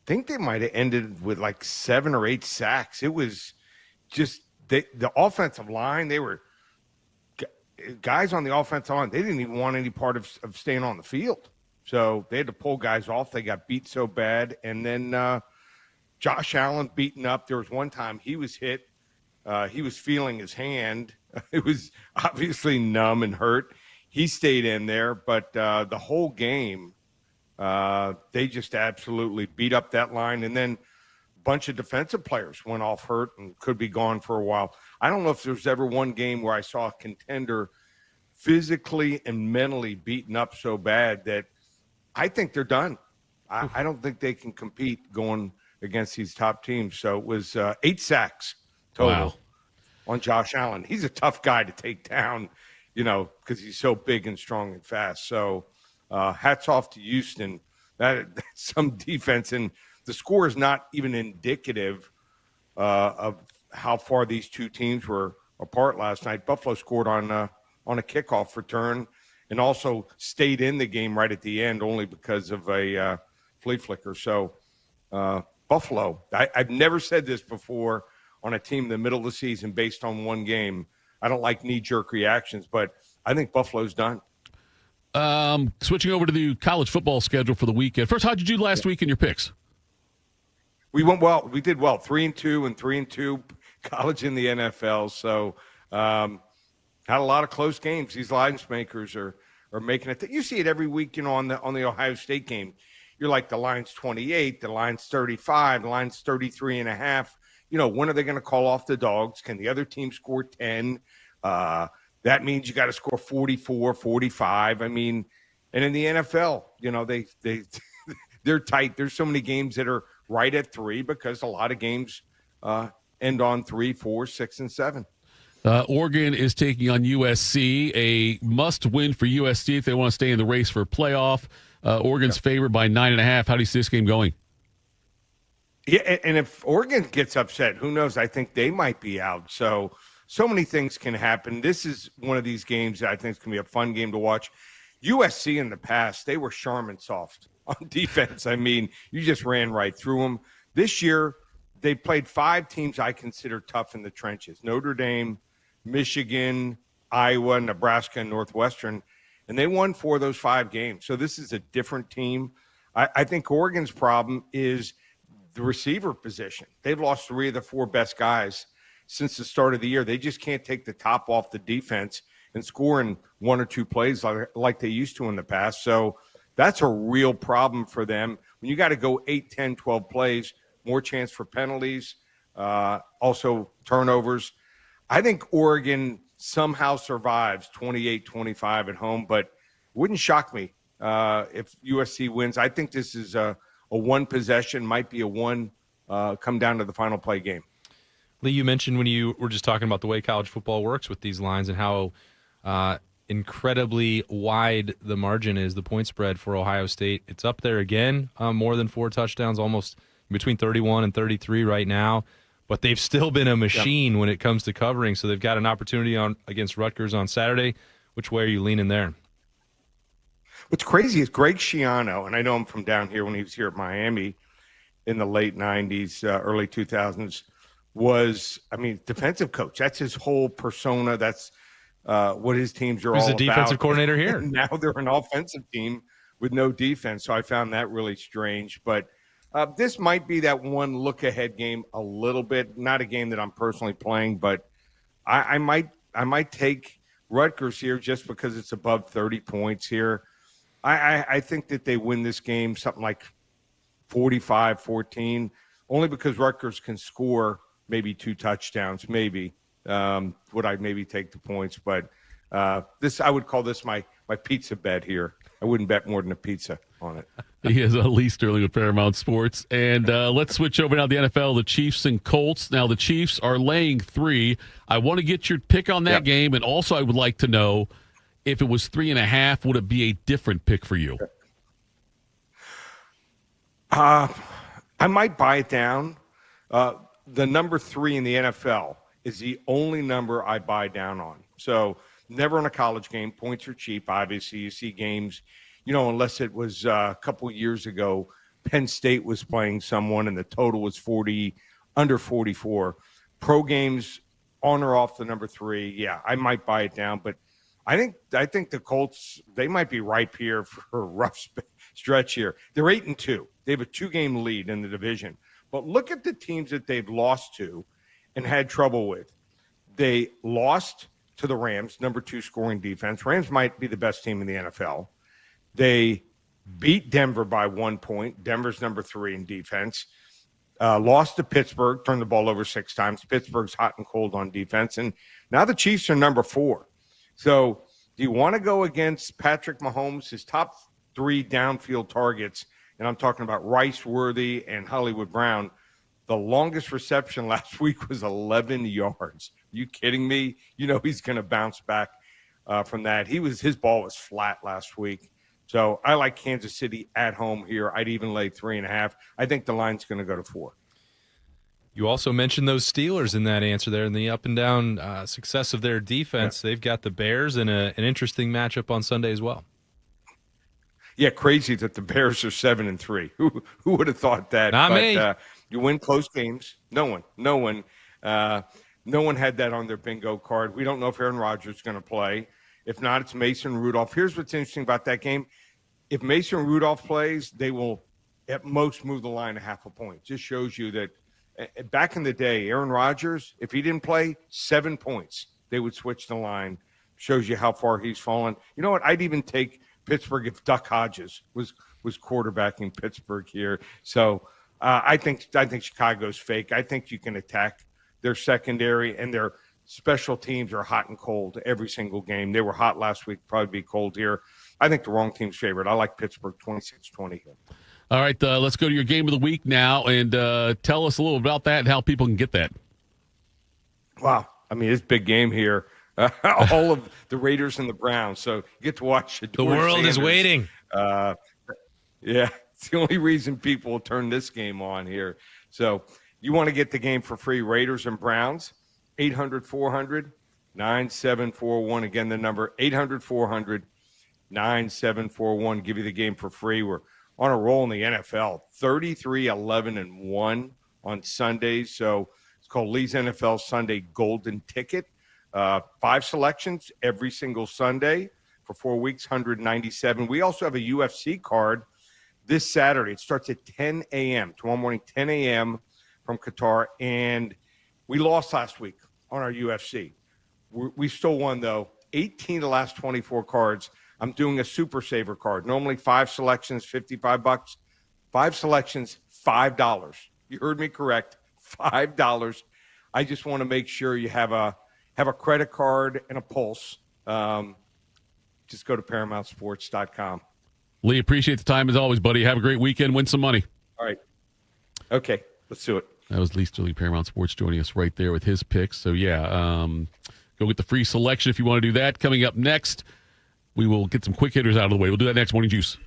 think they might have ended with like 7 or 8 sacks. It was just the offensive line. They were guys on the offensive line. They didn't even want any part of staying on the field. So they had to pull guys off. They got beat so bad. And then Josh Allen beaten up. There was one time he was hit. He was feeling his hand. It was obviously numb and hurt. He stayed in there. But the whole game, they just absolutely beat up that line. And then a bunch of defensive players went off hurt and could be gone for a while. I don't know if there's ever one game where I saw a contender physically and mentally beaten up so bad that I think they're done. I don't think they can compete going against these top teams. So it was 8 sacks total on Josh Allen. He's a tough guy to take down, because he's so big and strong and fast. So hats off to Houston. That's some defense. And the score is not even indicative of how far these two teams were apart last night. Buffalo scored on a kickoff return and also stayed in the game right at the end only because of a flea flicker. So Buffalo, I've never said this before on a team in the middle of the season based on one game. I don't like knee-jerk reactions, but I think Buffalo's done. Switching over to the college football schedule for the weekend. First, how did you do last week in your picks? We went well. We did well. 3-2 and 3-2 college in the NFL. So had a lot of close games. These lines makers are making it. You see it every week, on the Ohio State game. You're like, the line's 28, the line's 35, the line's 33.5. When are they going to call off the dogs? Can the other team score 10? That means you got to score 44, 45. I mean, and in the NFL, they're tight. There's so many games that are right at 3 because a lot of games end on 3, 4, 6, and 7. Oregon is taking on USC, a must-win for USC if they want to stay in the race for a playoff. Oregon's favored by 9.5. How do you see this game going? Yeah, and if Oregon gets upset, who knows? I think they might be out. So many things can happen. This is one of these games that I think is going to be a fun game to watch. USC in the past, they were Charmin soft on defense. I mean, you just ran right through them. This year, they played 5 teams I consider tough in the trenches: Notre Dame, Michigan, Iowa, Nebraska, and Northwestern. And they won 4 of those 5 games. So this is a different team. I think Oregon's problem is the receiver position. They've lost 3 of the 4 best guys since the start of the year. They just can't take the top off the defense and score in 1 or 2 plays like they used to in the past. So that's a real problem for them. When you got to go 8, 10, 12 plays, more chance for penalties, also turnovers. I think Oregon somehow survives 28-25 at home, but it wouldn't shock me if USC wins. I think this is a one possession, might be a one come down to the final play game. Lee, you mentioned when you were just talking about the way college football works with these lines and how incredibly wide the margin is, the point spread for Ohio State. It's up there again, more than 4 touchdowns, almost between 31 and 33 right now. But they've still been a machine when it comes to covering, so they've got an opportunity against Rutgers on Saturday. Which way are you leaning there? What's crazy is Greg Schiano, and I know him from down here when he was here at Miami in the late 90s, early 2000s, was, defensive coach. That's his whole persona. That's what his teams are all about. He's the defensive coordinator here. Now they're an offensive team with no defense, so I found that really strange. But this might be that one look-ahead game a little bit. Not a game that I'm personally playing, but I might take Rutgers here just because it's above 30 points here. I think that they win this game something like 45-14, only because Rutgers can score maybe 2 touchdowns, maybe. Would I maybe take the points? But I would call this my pizza bet here. I wouldn't bet more than a pizza on it. He is Lee Sterling with Paramount Sports. And let's switch over now to the NFL, the Chiefs and Colts. Now, the Chiefs are laying 3. I want to get your pick on that game, and also I would like to know if it was 3.5, would it be a different pick for you? I might buy it down. The number 3 in the NFL is the only number I buy down on. So never in a college game. Points are cheap. Obviously, you see games, unless it was a couple years ago, Penn State was playing someone and the total was under 44. Pro games on or off the number 3. Yeah, I might buy it down, but I think the Colts, they might be ripe here for a rough stretch here. They're 8-2. They have a 2-game lead in the division. But look at the teams that they've lost to and had trouble with. They lost to the Rams, number 2 scoring defense. Rams might be the best team in the NFL. They beat Denver by 1 point. Denver's number 3 in defense. Lost to Pittsburgh, turned the ball over 6 times. Pittsburgh's hot and cold on defense. And now the Chiefs are number 4. So do you want to go against Patrick Mahomes, his top 3 downfield targets? And I'm talking about Rice, Worthy, and Hollywood Brown. The longest reception last week was 11 yards. Are you kidding me? He's going to bounce back from that. His ball was flat last week. So I like Kansas City at home here. I'd even lay 3.5. I think the line's going to go to 4. You also mentioned those Steelers in that answer there and the up and down success of their defense. Yeah. They've got the Bears in an interesting matchup on Sunday as well. Yeah, crazy that the Bears are 7-3. Who would have thought that? Not me. You win close games. No one had that on their bingo card. We don't know if Aaron Rodgers is going to play. If not, it's Mason Rudolph. Here's what's interesting about that game. If Mason Rudolph plays, they will at most move the line 0.5 point. Just shows you that back in the day, Aaron Rodgers, if he didn't play, 7 points, they would switch the line. Shows you how far he's fallen. You know what? I'd even take Pittsburgh if Duck Hodges was quarterbacking Pittsburgh here. So I think Chicago's fake. I think you can attack their secondary, and their special teams are hot and cold every single game. They were hot last week, probably be cold here. I think the wrong team's favorite. I like Pittsburgh 26-20 here. All right, let's go to your game of the week now, and tell us a little about that and how people can get that. Wow. It's a big game here. All of the Raiders and the Browns. So you get to watch the world Sanders. Is waiting. Yeah, it's the only reason people will turn this game on here. So you want to get the game for free, Raiders and Browns, 800-400-9741. Again, the number 800-400-9741. Give you the game for free. We're on a roll in the NFL, 33-11-1 on Sundays. So it's called Lee's NFL Sunday Golden Ticket. 5 selections every single Sunday for 4 weeks, 197. We also have a UFC card this Saturday. It starts at 10 a.m. tomorrow morning, 10 a.m. from Qatar. And we lost last week on our UFC. We still won, though. 18 of the last 24 cards. I'm doing a Super Saver card. Normally 5 selections, $55. 5 selections, $5. You heard me correct, $5. I just want to make sure you have a credit card and a pulse. Just go to ParamountSports.com. Lee, appreciate the time as always, buddy. Have a great weekend. Win some money. All right. Okay, let's do it. That was Lee Sterling, Paramount Sports, joining us right there with his picks. So, yeah, go get the free selection if you want to do that. Coming up next, We will get some quick hitters out of the way. We'll do that next. Morning Juice.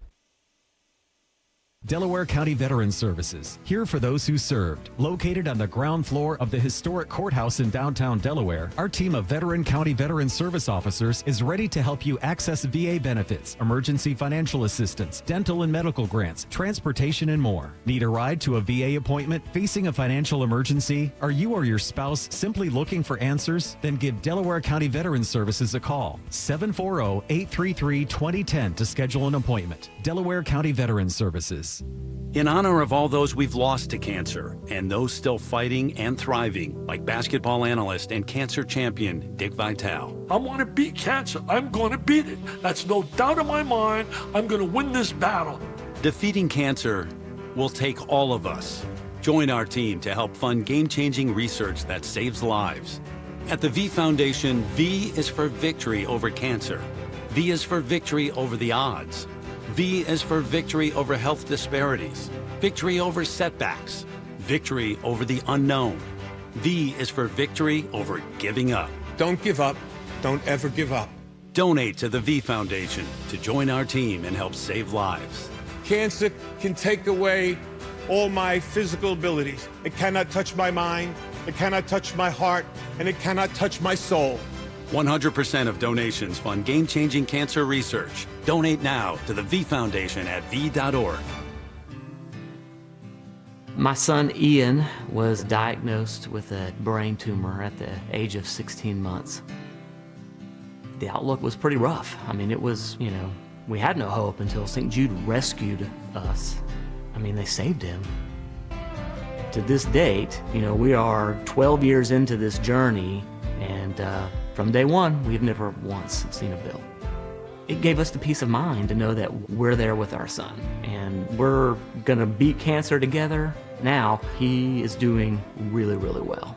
Delaware County Veterans Services, here for those who served. Located on the ground floor of the historic courthouse in downtown Delaware, our team of Veteran County Veteran Service officers is ready to help you access VA benefits, emergency financial assistance, dental and medical grants, transportation, and more. Need a ride to a VA appointment? Facing a financial emergency? Are you or your spouse simply looking for answers? Then give Delaware County Veterans Services a call. 740-833-2010 to schedule an appointment. Delaware County Veterans Services. In honor of all those we've lost to cancer and those still fighting and thriving, like basketball analyst and cancer champion Dick Vitale. I want to beat cancer. I'm going to beat it. That's no doubt in my mind. I'm going to win this battle. Defeating cancer will take all of us. Join our team to help fund game-changing research that saves lives. At the V Foundation, V is for victory over cancer. V is for victory over the odds. V is for victory over health disparities, victory over setbacks, victory over the unknown. V is for victory over giving up. Don't give up. Don't ever give up. Donate to the V Foundation to join our team and help save lives. Cancer can take away all my physical abilities. It cannot touch my mind, it cannot touch my heart, and it cannot touch my soul. 100% of donations fund game-changing cancer research. Donate now to the V Foundation at v.org. My son Ian was diagnosed with a brain tumor at the age of 16 months. The outlook was pretty rough. I mean, it was, we had no hope until St. Jude rescued us. I mean, they saved him. To this date, we are 12 years into this journey, and from day one, we've never once seen a bill. It gave us the peace of mind to know that we're there with our son, and we're gonna beat cancer together. Now, he is doing really, really well.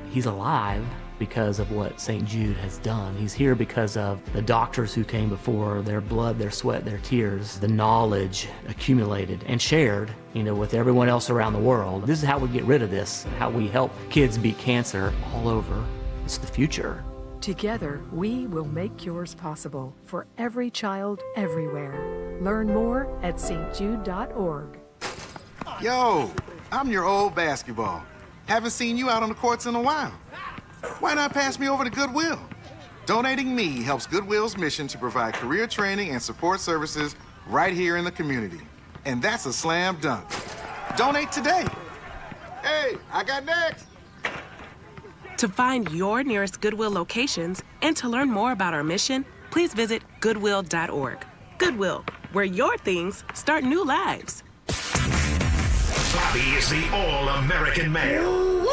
He's alive because of what St. Jude has done. He's here because of the doctors who came before, their blood, their sweat, their tears, the knowledge accumulated and shared, with everyone else around the world. This is how we get rid of this, how we help kids beat cancer all over. It's the future. Together, we will make cures possible for every child everywhere. Learn more at stjude.org. Yo, I'm your old basketball. Haven't seen you out on the courts in a while. Why not pass me over to Goodwill? Donating me helps Goodwill's mission to provide career training and support services right here in the community. And that's a slam dunk. Donate today. Hey, I got next. To find your nearest Goodwill locations and to learn more about our mission, please visit goodwill.org. Goodwill, where your things start new lives. Bobby is the all-American male.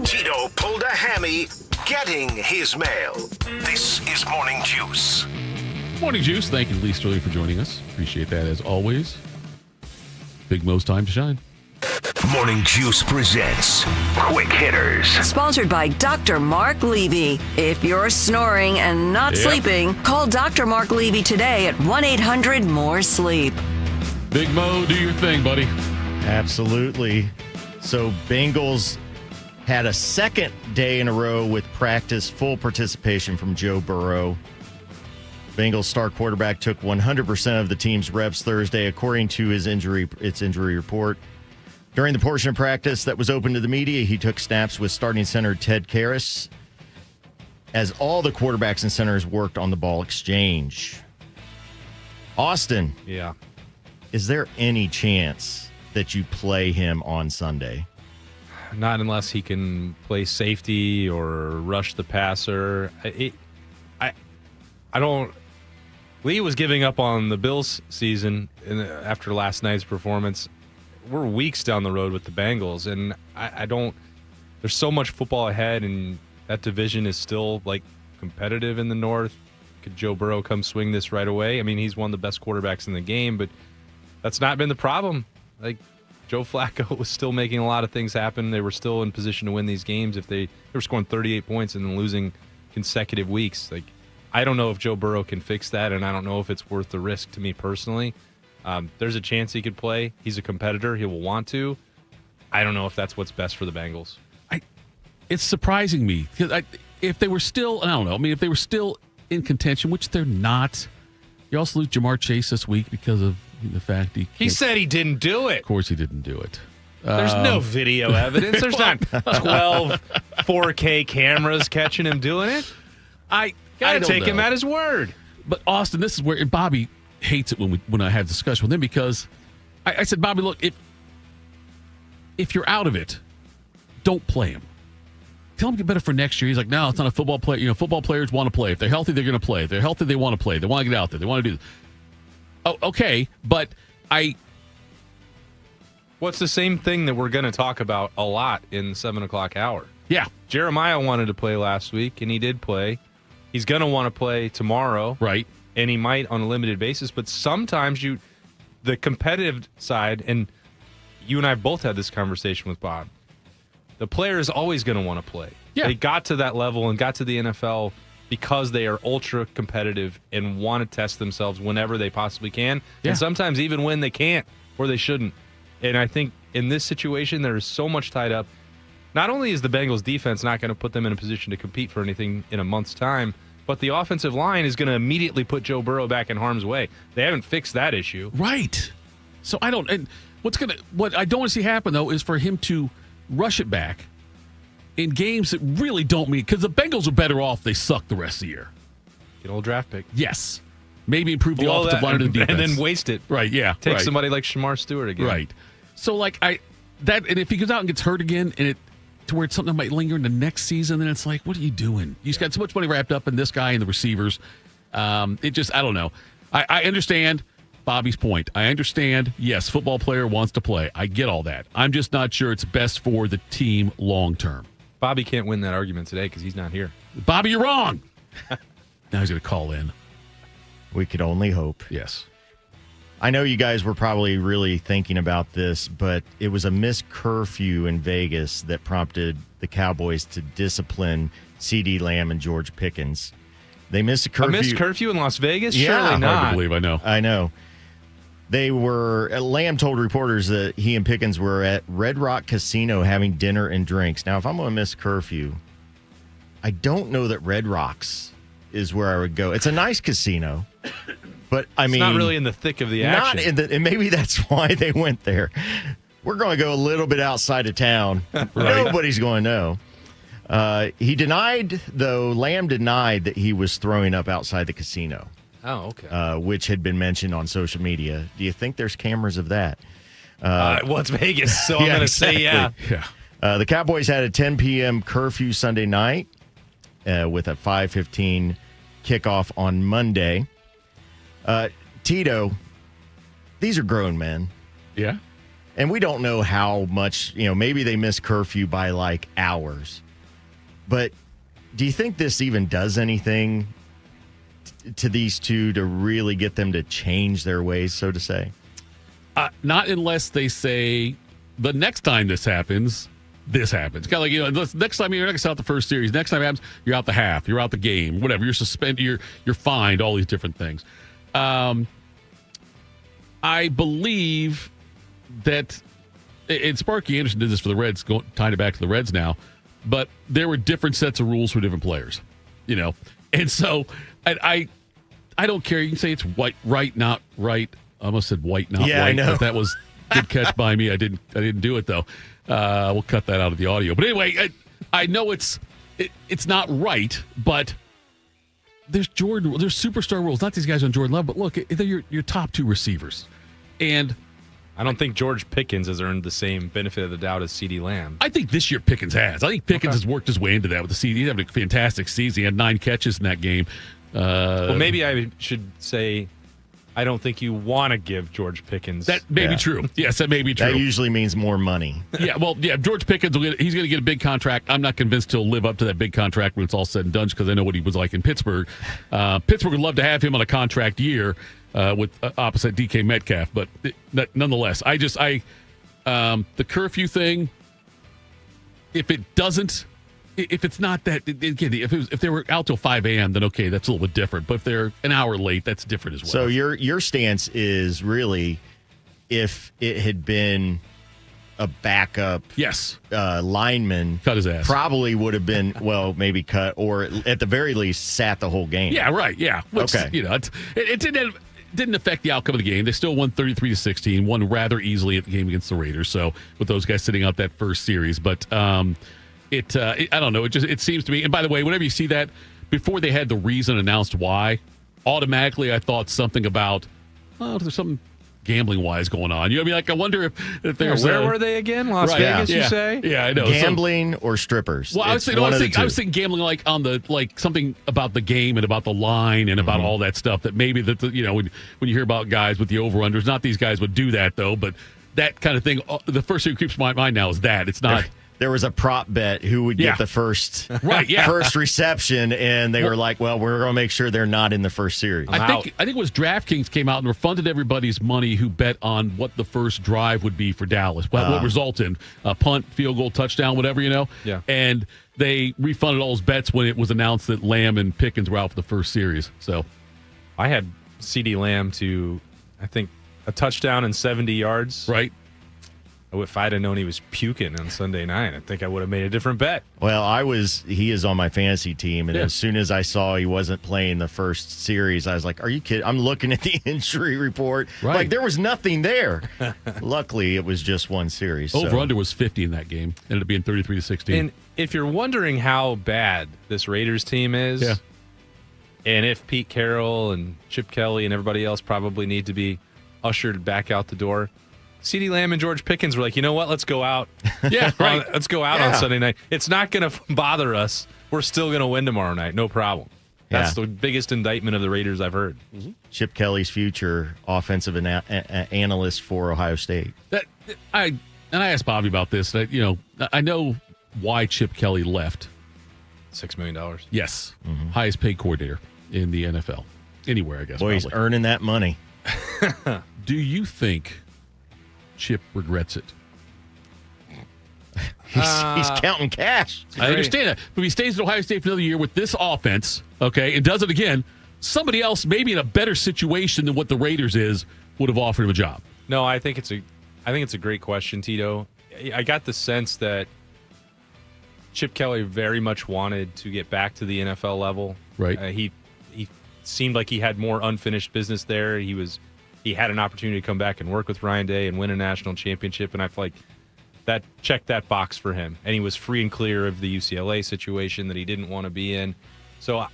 Tito pulled a hammy getting his mail. This is Morning Juice. Morning Juice. Thank you, Lee Sterling, for joining us. Appreciate that as always. Big Mo's time to shine. Morning Juice presents Quick Hitters. Sponsored by Dr. Mark Levy. If you're snoring and not sleeping, call Dr. Mark Levy today at 1-800-MORE-SLEEP. Big Mo, do your thing, buddy. Absolutely. So Bengals had a second day in a row with practice full participation from Joe Burrow. Bengals star quarterback took 100% of the team's reps Thursday, according to its injury report. During the portion of practice that was open to the media, he took snaps with starting center Ted Karras as all the quarterbacks and centers worked on the ball exchange. Austin. Yeah. Is there any chance that you play him on Sunday? Not unless he can play safety or rush the passer. I don't. Lee was giving up on the Bills season after last night's performance. We're weeks down the road with the Bengals, and I don't. There's so much football ahead, and that division is still competitive in the North. Could Joe Burrow come swing this right away? I mean, he's one of the best quarterbacks in the game, but that's not been the problem. Joe Flacco was still making a lot of things happen. They were still in position to win these games if they were scoring 38 points and then losing consecutive weeks. I don't know if Joe Burrow can fix that, and I don't know if it's worth the risk to me personally. There's a chance he could play. He's a competitor. He will want to. I don't know if that's what's best for the Bengals. It's surprising me because if they were still, I don't know. I mean, if they were still in contention, which they're not. You also lose Jamar Chase this week because of the fact he said he didn't do it. Of course he didn't do it. There's no video evidence. There's not 12 4K cameras catching him doing it. I gotta take him at his word. But Austin, this is where and Bobby hates it when I have discussion with him because I said, Bobby, look, if you're out of it, don't play him. Tell him to get better for next year. He's like, no, it's not a football player. You know, football players want to play. If they're healthy, they're going to play. If they're healthy, they want to play. They want to get out there. They want to do this. Oh, okay, but What's the same thing that we're going to talk about a lot in the 7 o'clock hour? Yeah. Jeremiah wanted to play last week, and he did play. He's going to want to play tomorrow. Right. And he might on a limited basis. But sometimes the competitive side, and you and I both had this conversation with Bob, the player is always going to want to play. Yeah. They got to that level and got to the NFL because they are ultra competitive and want to test themselves whenever they possibly can. Yeah. And sometimes even when they can't or they shouldn't. And I think in this situation, there is so much tied up. Not only is the Bengals defense not going to put them in a position to compete for anything in a month's time, but the offensive line is going to immediately put Joe Burrow back in harm's way. They haven't fixed that issue. Right. So I don't. And what I don't want to see happen though is for him to rush it back in games that really don't mean, because the Bengals are better off. They suck the rest of the year. Get old draft pick. Yes. Maybe improve the offensive line of the defense. And then waste it. Right. Yeah. Take somebody like Shamar Stewart again. Right. So and if he goes out and gets hurt again, and to where it's something that might linger in the next season, then it's like, what are you doing? You just got so much money wrapped up in this guy and the receivers. I don't know. I understand Bobby's point. I understand, yes, football player wants to play. I get all that. I'm just not sure it's best for the team long term. Bobby can't win that argument today because he's not here. Bobby, you're wrong. Now he's going to call in. We could only hope. Yes. I know you guys were probably really thinking about this, but it was a missed curfew in Vegas that prompted the Cowboys to discipline CeeDee Lamb and George Pickens. They missed a curfew. A missed curfew in Las Vegas? Yeah. Surely not. Hard to believe, I know. Lamb told reporters that he and Pickens were at Red Rock Casino having dinner and drinks. Now, if I'm going to miss curfew, I don't know that Red Rocks is where I would go. It's a nice casino, but I mean, it's not really in the thick of the action. And maybe that's why they went there. We're going to go a little bit outside of town. Right. Nobody's going to know. Lamb denied that he was throwing up outside the casino. Oh, okay. Which had been mentioned on social media. Do you think there's cameras of that? It's Vegas, so I'm going to say yeah. The Cowboys had a 10 p.m. curfew Sunday night with a 5:15 kickoff on Monday. Tito, these are grown men. Yeah. And we don't know how much, maybe they missed curfew by like hours. But do you think this even does anything to these two to really get them to change their ways, so to say? Not unless they say the next time this happens. Kind of like, next time you're not going to sell out the first series. Next time it happens, you're out the half, you're out the game, whatever. You're suspended, you're fined, all these different things. I believe that, and Sparky Anderson did this for the Reds, tying it back to the Reds now, but there were different sets of rules for different players, And so I don't care. You can say it's right, not right. I almost said white, not white. I know. But that was good catch by me. I didn't do it though. We'll cut that out of the audio. But anyway, I know it's not right, but there's superstar rules. Not these guys on Jordan Love, but look, they're your top two receivers. And I don't think George Pickens has earned the same benefit of the doubt as CeeDee Lamb. I think this year Pickens has. I think Pickens has worked his way into that with the season. He's having a fantastic season. He had 9 catches in that game. Well, maybe I should say I don't think you want to give George Pickens. That may be true. Yes, that may be true. That usually means more money. George Pickens, he's going to get a big contract. I'm not convinced he'll live up to that big contract when it's all said and done because I know what he was like in Pittsburgh. Pittsburgh would love to have him on a contract year with opposite DK Metcalf, but nonetheless, the curfew thing, if it's not that, again, if they were out till 5 a.m., then okay, that's a little bit different. But if they're an hour late, that's different as well. So your stance is really, if it had been a backup yes lineman, cut his ass. Probably would have been, well, maybe cut, or at the very least sat the whole game. Yeah, right. Yeah. Which, okay. It didn't affect the outcome of the game. They still won 33-16, won rather easily at the game against the Raiders. So with those guys sitting out that first series, but I don't know. It seems to me. And by the way, whenever you see that, before they had the reason announced why, automatically I thought something about, there's something gambling wise going on. You know what I mean? Like, I wonder if there's where were they again? Las Vegas, you say? Yeah, I know. Gambling or strippers. Well, I was thinking gambling, like on the something about the game and about the line and about all that stuff. That maybe when you hear about guys with the over unders, not these guys would do that though, but that kind of thing. The first thing that creeps my mind now is that it's not. There was a prop bet who would get the first first reception, and they were like, well, we're going to make sure they're not in the first series. I think it was DraftKings came out and refunded everybody's money who bet on what the first drive would be for Dallas, what result in a punt, field goal, touchdown, whatever, Yeah. And they refunded all those bets when it was announced that Lamb and Pickens were out for the first series. So I had CeeDee Lamb to, I think, a touchdown and 70 yards. Right. If I'd have known he was puking on Sunday night, I think I would have made a different bet. Well, he is on my fantasy team, and as soon as I saw he wasn't playing the first series, I was like, are you kidding? I'm looking at the injury report. Right. Like, there was nothing there. Luckily, it was just one series. Over-under was 50 in that game. Ended up being 33-16. And if you're wondering how bad this Raiders team is, and if Pete Carroll and Chip Kelly and everybody else probably need to be ushered back out the door, CeeDee Lamb and George Pickens were like, you know what? Let's go out. Yeah, right. Let's go out on Sunday night. It's not going to bother us. We're still going to win tomorrow night. No problem. That's the biggest indictment of the Raiders I've heard. Mm-hmm. Chip Kelly's future offensive analyst for Ohio State. I asked Bobby about this. I know why Chip Kelly left. $6 million. Yes. Mm-hmm. Highest paid coordinator in the NFL. Anywhere, I guess. Boy, probably. He's earning that money. Do you think Chip regrets it? He's counting cash. I understand that. But if he stays at Ohio State for another year with this offense, okay, and does it again, somebody else maybe in a better situation than what the Raiders is would have offered him a job. No, I think it's a great question, Tito. I got the sense that Chip Kelly very much wanted to get back to the NFL level. Right. He seemed like he had more unfinished business there. He had an opportunity to come back and work with Ryan Day and win a national championship, and I feel like that checked that box for him. And he was free and clear of the UCLA situation that he didn't want to be in. So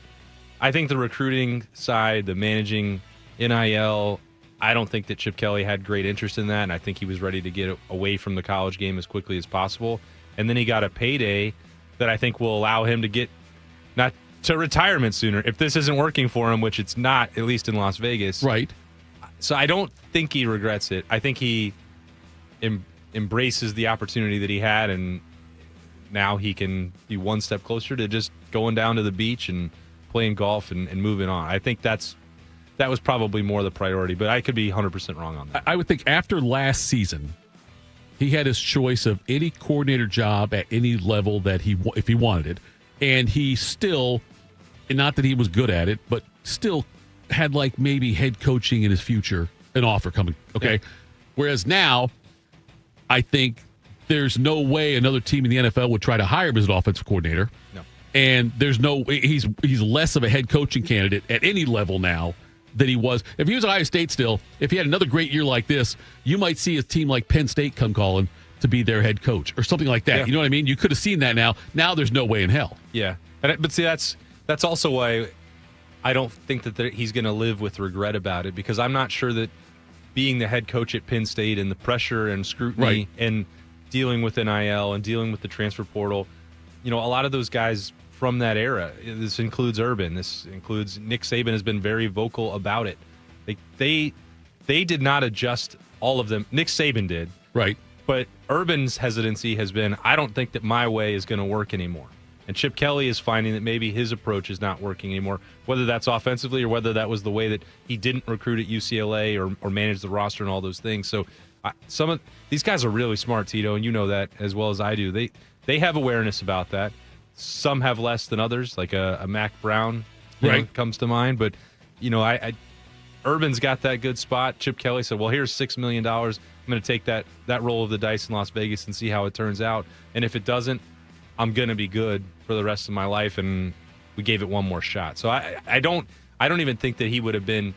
I think the recruiting side, the managing NIL, I don't think that Chip Kelly had great interest in that, and I think he was ready to get away from the college game as quickly as possible. And then he got a payday that I think will allow him to get not to retirement sooner if this isn't working for him, which it's not, at least in Las Vegas. Right. So I don't think he regrets it. I think he embraces the opportunity that he had, and now he can be one step closer to just going down to the beach and playing golf and moving on. I think that was probably more the priority, but I could be 100% wrong on that. I would think after last season, he had his choice of any coordinator job at any level that if he wanted it, and he still, and not that he was good at it, but still had like maybe head coaching in his future, an offer coming. Okay. Yeah. Whereas now, I think there's no way another team in the NFL would try to hire him as an offensive coordinator. No. And he's less of a head coaching candidate at any level now than he was. If he was at Ohio State still, if he had another great year like this, you might see a team like Penn State come calling to be their head coach or something like that. Yeah. You know what I mean? You could have seen that now. Now there's no way in hell. Yeah. But see, that's also why I don't think that he's going to live with regret about it, because I'm not sure that being the head coach at Penn State and the pressure and scrutiny and dealing with NIL and dealing with the transfer portal, a lot of those guys from that era, this includes Urban, this includes Nick Saban has been very vocal about it. They did not adjust all of them. Nick Saban did. Right. But Urban's hesitancy has been, I don't think that my way is going to work anymore. And Chip Kelly is finding that maybe his approach is not working anymore, whether that's offensively or whether that was the way that he didn't recruit at UCLA or manage the roster and all those things. So some of these guys are really smart, Tito, and you know that as well as I do. They have awareness about that. Some have less than others, like a Mac Brown comes to mind. But, Urban's got that good spot. Chip Kelly said, well, here's $6 million. I'm going to take that roll of the dice in Las Vegas and see how it turns out. And if it doesn't, I'm going to be good for the rest of my life. And we gave it one more shot. So I don't even think that he would have been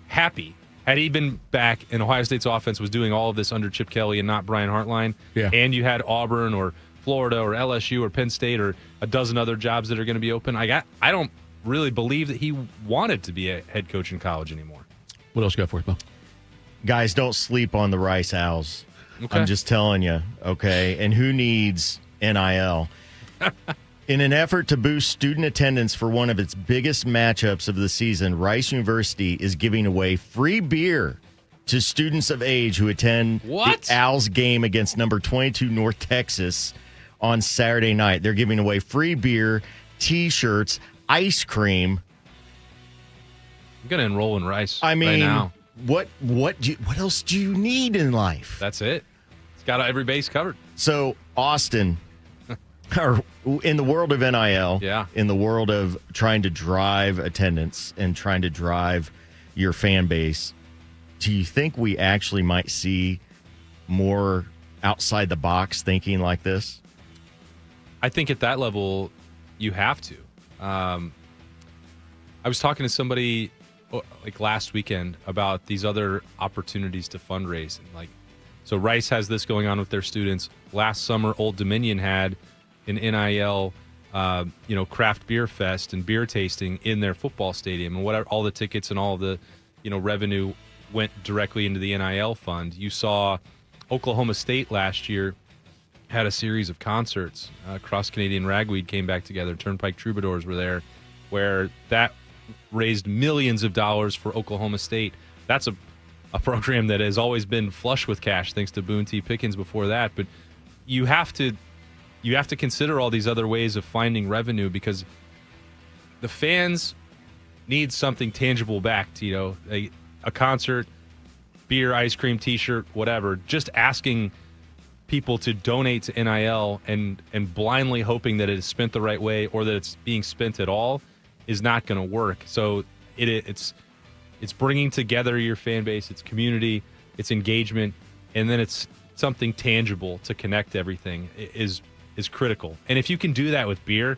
happy had he been back and Ohio State's offense was doing all of this under Chip Kelly and not Brian Hartline. Yeah. And you had Auburn or Florida or LSU or Penn State or a dozen other jobs that are going to be open. I don't really believe that he wanted to be a head coach in college anymore. What else you got for us, Bill? Guys, don't sleep on the Rice Owls. Okay. I'm just telling you, okay? And who needs NIL? In an effort to boost student attendance for one of its biggest matchups of the season, Rice University is giving away free beer to students of age who attend the Owls game against number 22 North Texas on Saturday night. They're giving away free beer, T-shirts, ice cream. I'm going to enroll in Rice I mean, right now. What else do you need in life? That's it. It's got every base covered. So, Austin, or in the world of NIL, in the world of trying to drive attendance and trying to drive your fan base, do you think we actually might see more outside the box thinking like this? I think at that level, you have to. I was talking to somebody like last weekend about these other opportunities to fundraise. And so Rice has this going on with their students. Last summer, Old Dominion had an NIL, craft beer fest and beer tasting in their football stadium, and whatever, all the tickets and all the, revenue went directly into the NIL fund. You saw Oklahoma State last year had a series of concerts. Cross Canadian Ragweed came back together. Turnpike Troubadours were there, where that raised millions of dollars for Oklahoma State. That's a program that has always been flush with cash, thanks to Boone T. Pickens before that. But you have to consider all these other ways of finding revenue, because the fans need something tangible back, Tito. A concert, beer, ice cream, T-shirt, whatever. Just asking people to donate to NIL and blindly hoping that it is spent the right way or that it's being spent at all is not going to work. So it's bringing together your fan base, it's community, it's engagement, and then it's something tangible to connect everything is critical. And if you can do that with beer,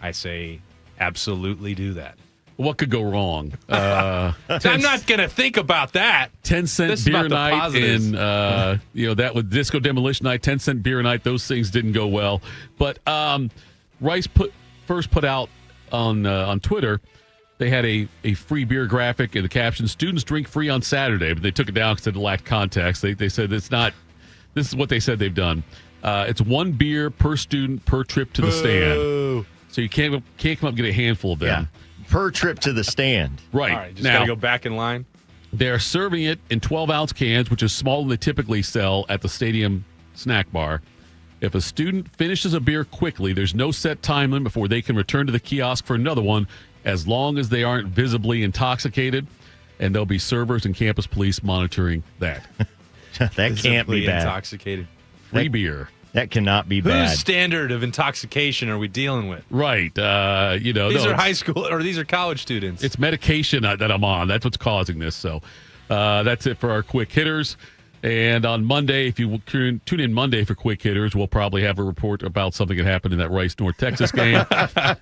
I say absolutely do that. What could go wrong? I'm not going to think about that. 10-cent beer night and that with Disco Demolition Night, 10-cent beer night. Those things didn't go well. But Rice put out on Twitter, they had a free beer graphic and the caption, "Students drink free on Saturday," but they took it down because it lacked context. They said it's not. This is what they said they've done. It's one beer per student per trip to the stand. So you can't come up and get a handful of them. Yeah. Per trip to the stand. Right. All right, just got to go back in line. They're serving it in 12-ounce cans, which is smaller than they typically sell at the stadium snack bar. If a student finishes a beer quickly, there's no set time limit before they can return to the kiosk for another one, as long as they aren't visibly intoxicated, and there'll be servers and campus police monitoring that. That can't be bad. Intoxicated. Free beer. That cannot be bad. Whose standard of intoxication are we dealing with? Right. These are high school or these are college students. It's medication that I'm on. That's what's causing this. So that's it for our quick hitters. And on Monday, if you tune in Monday for quick hitters, we'll probably have a report about something that happened in that Rice North Texas game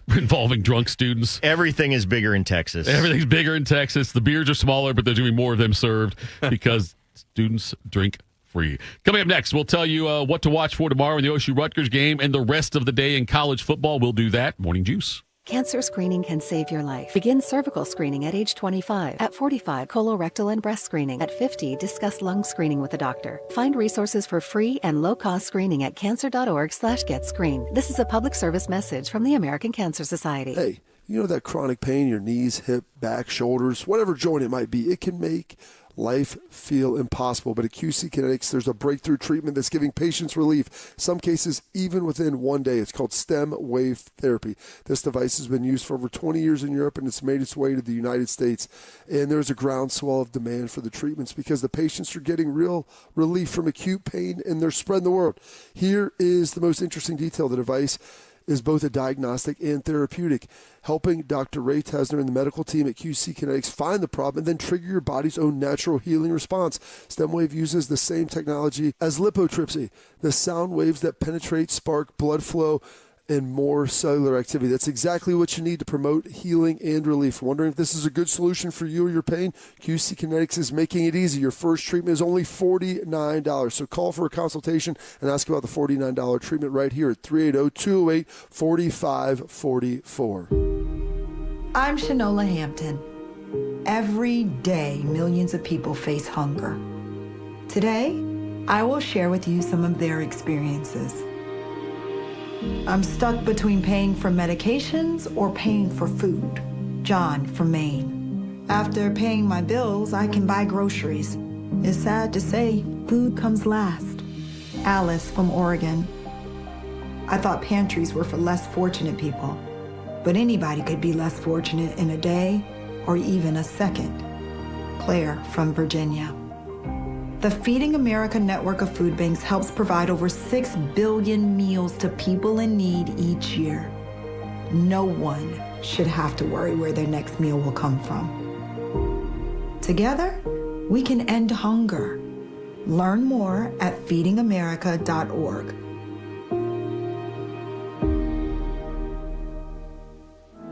involving drunk students. Everything is bigger in Texas. Everything's bigger in Texas. The beers are smaller, but there's going to be more of them served because students drink free. Coming up next, we'll tell you what to watch for tomorrow in the OSU-Rutgers game and the rest of the day in college football. We'll do that. Morning Juice. Cancer screening can save your life. Begin cervical screening at age 25. At 45, colorectal and breast screening. At 50, discuss lung screening with a doctor. Find resources for free and low-cost screening at cancer.org/getscreened. This is a public service message from the American Cancer Society. Hey, you know that chronic pain in your knees, hip, back, shoulders, whatever joint it might be, it can make life feel impossible. But at QC Kinetics, there's a breakthrough treatment that's giving patients relief, some cases even within 1 day. It's called stem wave therapy. This device has been used for over 20 years in Europe, and it's made its way to the United States. And there's a groundswell of demand for the treatments because the patients are getting real relief from acute pain, and they're spreading the word. Here is the most interesting detail. The device is both a diagnostic and therapeutic, helping Dr. Ray Tesner and the medical team at QC Kinetics find the problem and then trigger your body's own natural healing response. StemWave uses the same technology as lithotripsy, the sound waves that penetrate, spark blood flow, and more cellular activity. That's exactly what you need to promote healing and relief. Wondering if this is a good solution for you or your pain? QC Kinetics is making it easy. Your first treatment is only $49. So call for a consultation and ask about the $49 treatment right here at 380-208-4544. I'm Shanola Hampton. Every day, millions of people face hunger. Today, I will share with you some of their experiences. I'm stuck between paying for medications or paying for food. John from Maine. After paying my bills, I can buy groceries. It's sad to say, food comes last. Alice from Oregon. I thought pantries were for less fortunate people, but anybody could be less fortunate in a day or even a second. Claire from Virginia. The Feeding America network of food banks helps provide over 6 billion meals to people in need each year. No one should have to worry where their next meal will come from. Together, we can end hunger. Learn more at feedingamerica.org.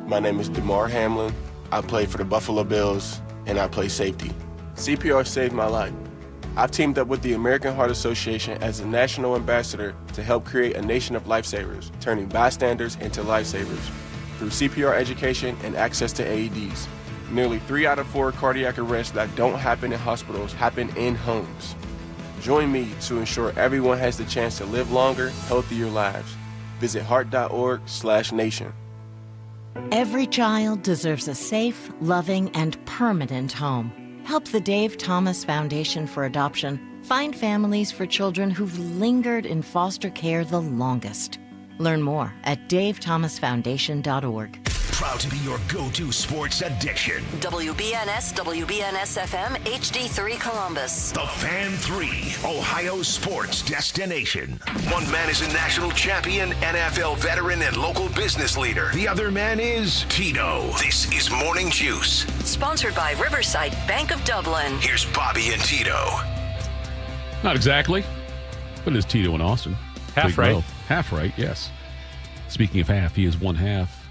My name is DeMar Hamlin. I play for the Buffalo Bills, and I play safety. CPR saved my life. I've teamed up with the American Heart Association as a national ambassador to help create a nation of lifesavers, turning bystanders into lifesavers through CPR education and access to AEDs. Nearly 3 out of 4 cardiac arrests that don't happen in hospitals happen in homes. Join me to ensure everyone has the chance to live longer, healthier lives. Visit heart.org/nation. Every child deserves a safe, loving, and permanent home. Help the Dave Thomas Foundation for Adoption find families for children who've lingered in foster care the longest. Learn more at davethomasfoundation.org. Proud to be your go-to sports addiction. WBNS, WBNS-FM, HD3 Columbus. The Fan 3, Ohio sports destination. One man is a national champion, NFL veteran, and local business leader. The other man is Tito. This is Morning Juice. Sponsored by Riverside Bank of Dublin. Here's Bobby and Tito. Not exactly, but it is Tito in Austin. Half Big right. Mo. Half right, yes. Speaking of half, he is one half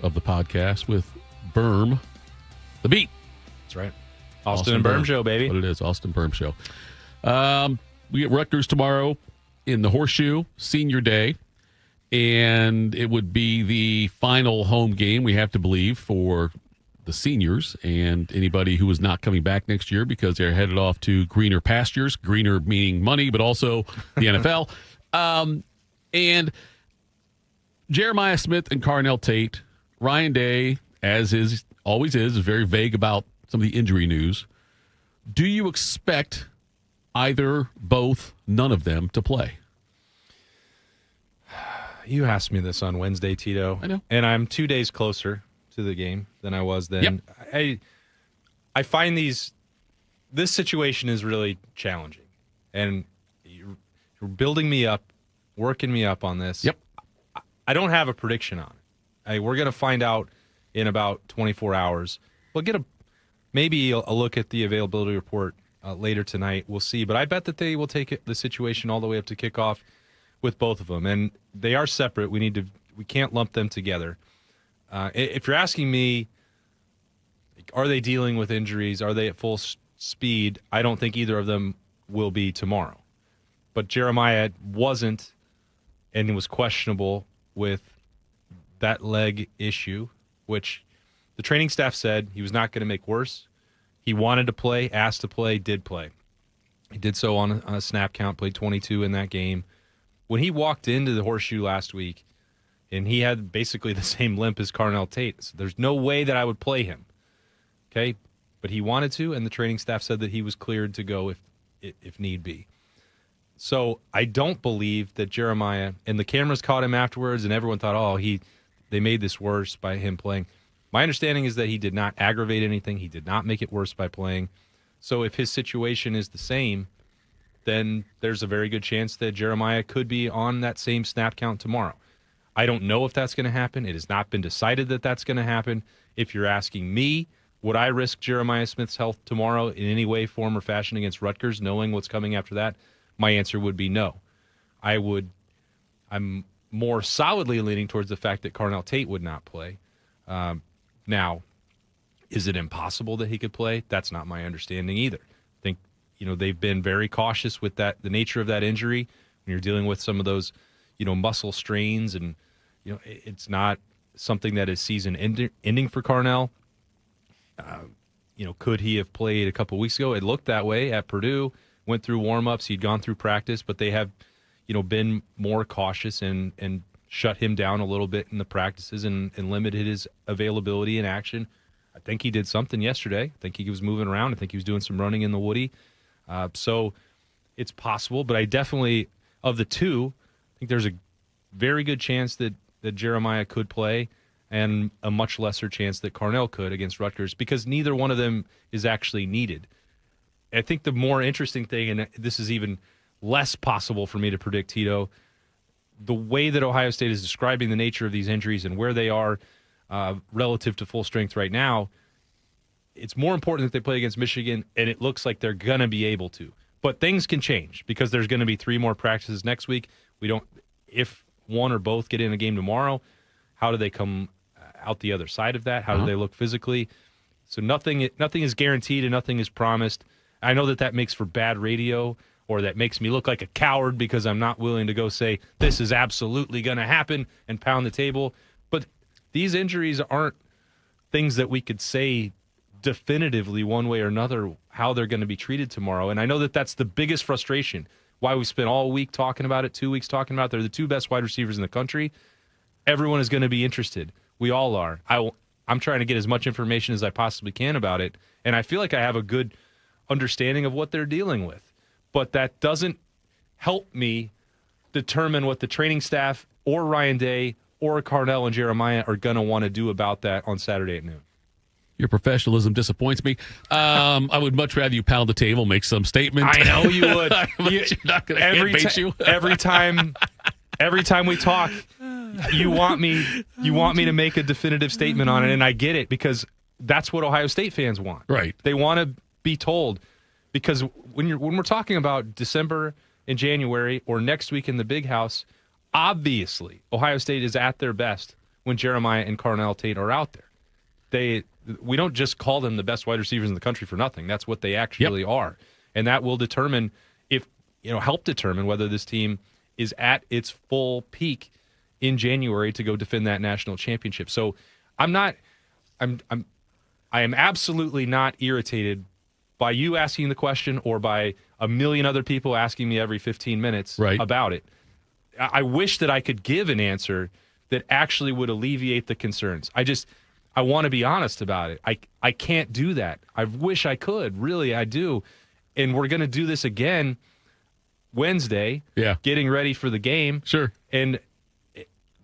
of the podcast with Berm, the Beat. That's right. Austin and Berm Show, baby. What it is, Austin Berm Show. We get Rutgers tomorrow in the Horseshoe, Senior Day, and it would be the final home game, we have to believe, for the seniors and anybody who is not coming back next year because they're headed off to greener pastures, greener meaning money, but also the NFL. And Jeremiah Smith and Carnell Tate, Ryan Day, as is always is very vague about some of the injury news. Do you expect either, both, none of them to play? You asked me this on Wednesday, Tito. I know. And I'm 2 days closer to the game than I was then. Yep. I find this situation is really challenging. And you're building me up, working me up on this. Yep. I don't have a prediction on it. We're going to find out in about 24 hours. We'll get maybe a look at the availability report later tonight. We'll see. But I bet that they will take the situation all the way up to kickoff with both of them. And they are separate. We can't lump them together. If you're asking me, are they dealing with injuries? Are they at full speed? I don't think either of them will be tomorrow. But Jeremiah wasn't and was questionable with that leg issue, which the training staff said he was not going to make worse. He wanted to play, asked to play, did play. He did so on a snap count, played 22 in that game. When he walked into the Horseshoe last week, and he had basically the same limp as Carnell Tate, so there's no way that I would play him. Okay? But he wanted to, and the training staff said that he was cleared to go if need be. So I don't believe that Jeremiah, and the cameras caught him afterwards, and everyone thought, they made this worse by him playing. My understanding is that he did not aggravate anything. He did not make it worse by playing. So if his situation is the same, then there's a very good chance that Jeremiah could be on that same snap count tomorrow. I don't know if that's going to happen. It has not been decided that that's going to happen. If you're asking me, would I risk Jeremiah Smith's health tomorrow in any way, form, or fashion against Rutgers, knowing what's coming after that? My answer would be no. I'm more solidly leaning towards the fact that Carnell Tate would not play. Now, is it impossible that he could play? That's not my understanding either. I think, they've been very cautious with the nature of that injury. When you're dealing with some of those, muscle strains, and, it's not something that is season ending for Carnell. Could he have played a couple weeks ago? It looked that way at Purdue. Went through warm-ups. He'd gone through practice, but they have, been more cautious and shut him down a little bit in the practices and limited his availability in action. I think he did something yesterday. I think he was moving around. I think he was doing some running in the Woody. So it's possible, but I definitely, of the two, I think there's a very good chance that Jeremiah could play and a much lesser chance that Carnell could against Rutgers, because neither one of them is actually needed. I think the more interesting thing, and this is even less possible for me to predict, Tito, the way that Ohio State is describing the nature of these injuries and where they are relative to full strength right now, it's more important that they play against Michigan, and it looks like they're going to be able to. But things can change because there's going to be 3 more practices next week. If one or both get in a game tomorrow, how do they come out the other side of that? How do they look physically? So nothing is guaranteed and nothing is promised. I know that makes for bad radio, or that makes me look like a coward because I'm not willing to go say this is absolutely going to happen and pound the table. But these injuries aren't things that we could say definitively one way or another how they're going to be treated tomorrow. And I know that that's the biggest frustration, why we spent all week talking about it, 2 weeks talking about it. They're the 2 best wide receivers in the country. Everyone is going to be interested. We all are. I'm trying to get as much information as I possibly can about it, and I feel like I have a good understanding of what they're dealing with. But that doesn't help me determine what the training staff or Ryan Day or Carnell and Jeremiah are going to want to do about that on Saturday at noon. Your professionalism disappoints me. I would much rather you pound the table, make some statement. I know you would. You're not going to bait you. Every time we talk, you want me to make a definitive statement on it, and I get it, because that's what Ohio State fans want. Right. They want to be told, because when we're talking about December and January or next week in the Big House, obviously Ohio State is at their best when Jeremiah and Carnell Tate are out there. We don't just call them the best wide receivers in the country for nothing. That's what they actually are. And that will determine help determine whether this team is at its full peak in January to go defend that national championship. So I am absolutely not irritated by you asking the question or by a million other people asking me every 15 minutes about it. I wish that I could give an answer that actually would alleviate the concerns. I want to be honest about it. I can't do that. I wish I could. Really, I do. And we're going to do this again Wednesday, getting ready for the game. Sure. And,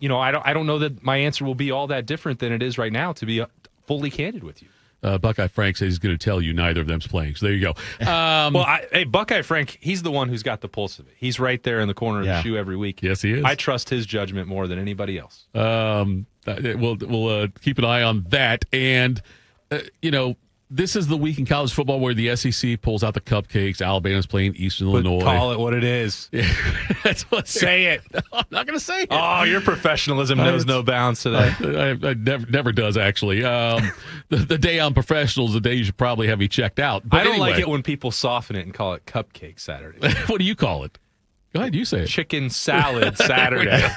I don't know that my answer will be all that different than it is right now, to be fully candid with you. Buckeye Frank says he's going to tell you neither of them's playing. So there you go. Hey, Buckeye Frank, he's the one who's got the pulse of it. He's right there in the corner of the shoe every week. Yes, he is. I trust his judgment more than anybody else. We'll keep an eye on that. And, this is the week in college football where the SEC pulls out the cupcakes. Alabama's playing Eastern Illinois. Call it what it is. Yeah, that's what. Say it. I'm not going to say it. Oh, your professionalism knows no bounds today. I never does, actually. The day I'm professional is the day you should probably have me checked out. But I don't like it when people soften it and call it Cupcake Saturday. What do you call it? Go ahead, you say it. Chicken Salad Saturday.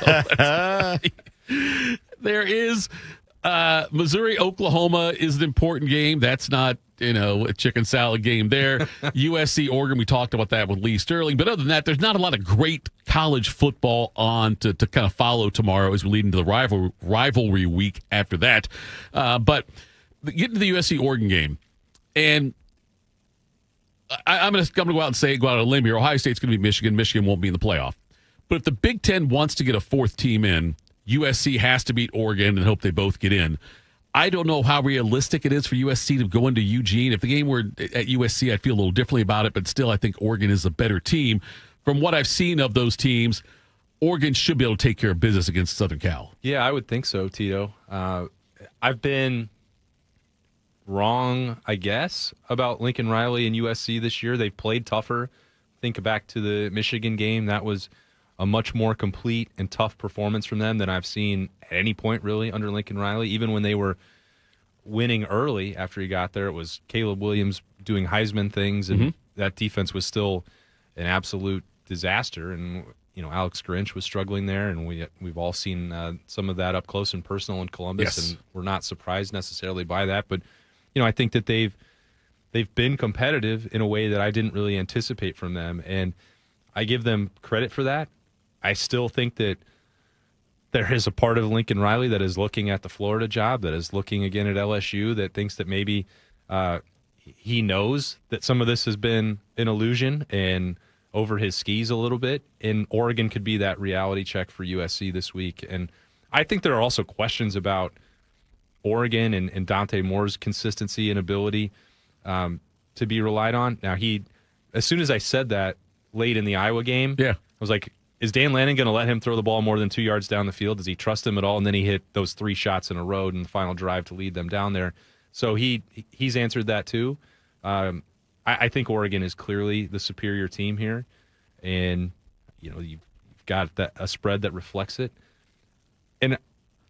There is Missouri, Oklahoma is an important game. That's not, a chicken salad game there. USC, Oregon, we talked about that with Lee Sterling. But other than that, there's not a lot of great college football on to kind of follow tomorrow as we lead into the rivalry week after that. But getting to the USC, Oregon game, and I'm going to go out and say, go out on a limb here. Ohio State's going to be Michigan. Michigan won't be in the playoff. But if the Big Ten wants to get a fourth team in, USC has to beat Oregon and hope they both get in. I don't know how realistic it is for USC to go into Eugene. If the game were at USC, I'd feel a little differently about it, but still, I think Oregon is a better team. From what I've seen of those teams, Oregon should be able to take care of business against Southern Cal. Yeah, I would think so, Tito. I've been wrong, I guess, about Lincoln Riley and USC this year. They've played tougher. Think back to the Michigan game. That was a much more complete and tough performance from them than I've seen at any point, really, under Lincoln Riley. Even when they were winning early after he got there, it was Caleb Williams doing Heisman things, and that defense was still an absolute disaster. And, Alex Grinch was struggling there, and we've all seen some of that up close and personal in Columbus, and we're not surprised necessarily by that. But, I think that they've been competitive in a way that I didn't really anticipate from them, and I give them credit for that. I still think that there is a part of Lincoln Riley that is looking at the Florida job, that is looking again at LSU, that thinks that maybe he knows that some of this has been an illusion and over his skis a little bit, and Oregon could be that reality check for USC this week. And I think there are also questions about Oregon and Dante Moore's consistency and ability to be relied on. Now, as soon as I said that late in the Iowa game, I was like, is Dan Lanning going to let him throw the ball more than 2 yards down the field? Does he trust him at all? And then he hit those 3 shots in a row in the final drive to lead them down there. So he's answered that too. I think Oregon is clearly the superior team here, and you've got a spread that reflects it. And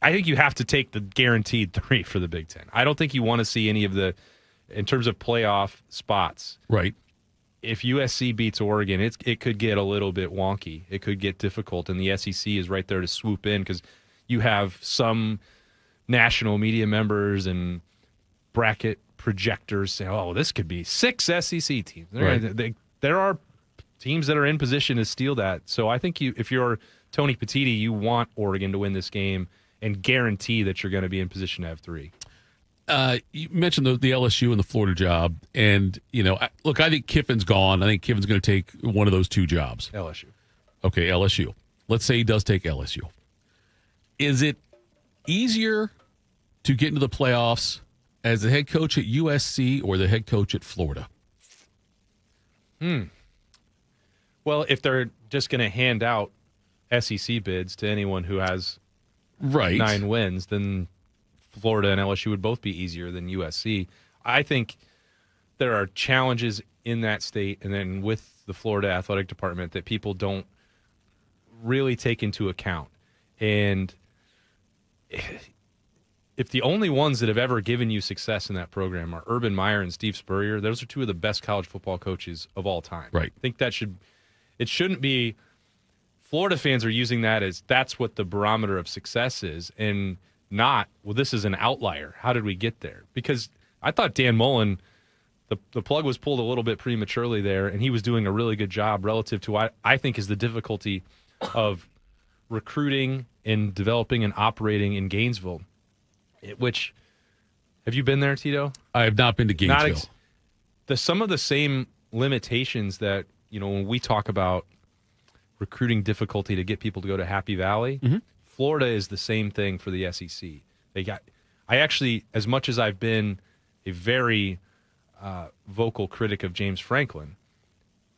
I think you have to take the guaranteed 3 for the Big Ten. I don't think you want to see any of the, in terms of playoff spots. Right. If USC beats Oregon, it could get a little bit wonky. It could get difficult, and the SEC is right there to swoop in because you have some national media members and bracket projectors saying, "Oh, this could be 6 SEC teams." Right. There are teams that are in position to steal that. So I think if you're Tony Petitti, you want Oregon to win this game and guarantee that you're going to be in position to have 3. You mentioned the LSU and the Florida job, and look, I think Kiffin's gone. I think Kiffin's going to take one of those 2 jobs. LSU. Okay, LSU. Let's say he does take LSU. Is it easier to get into the playoffs as the head coach at USC or the head coach at Florida? Well, if they're just going to hand out SEC bids to anyone who has 9 wins, then Florida and LSU would both be easier than USC. I think there are challenges in that state and then with the Florida athletic department that people don't really take into account. And if the only ones that have ever given you success in that program are Urban Meyer and Steve Spurrier, those are 2 of the best college football coaches of all time. Right. I think it shouldn't be Florida fans are using that as that's what the barometer of success is, and not, well, this is an outlier. How did we get there? Because I thought Dan Mullen, the plug was pulled a little bit prematurely there, and he was doing a really good job relative to what I think is the difficulty of recruiting and developing and operating in Gainesville. Which, have you been there, Tito? I have not been to Gainesville. Some of the same limitations that, when we talk about recruiting difficulty to get people to go to Happy Valley, Florida is the same thing for the SEC. I actually, as much as I've been a very vocal critic of James Franklin,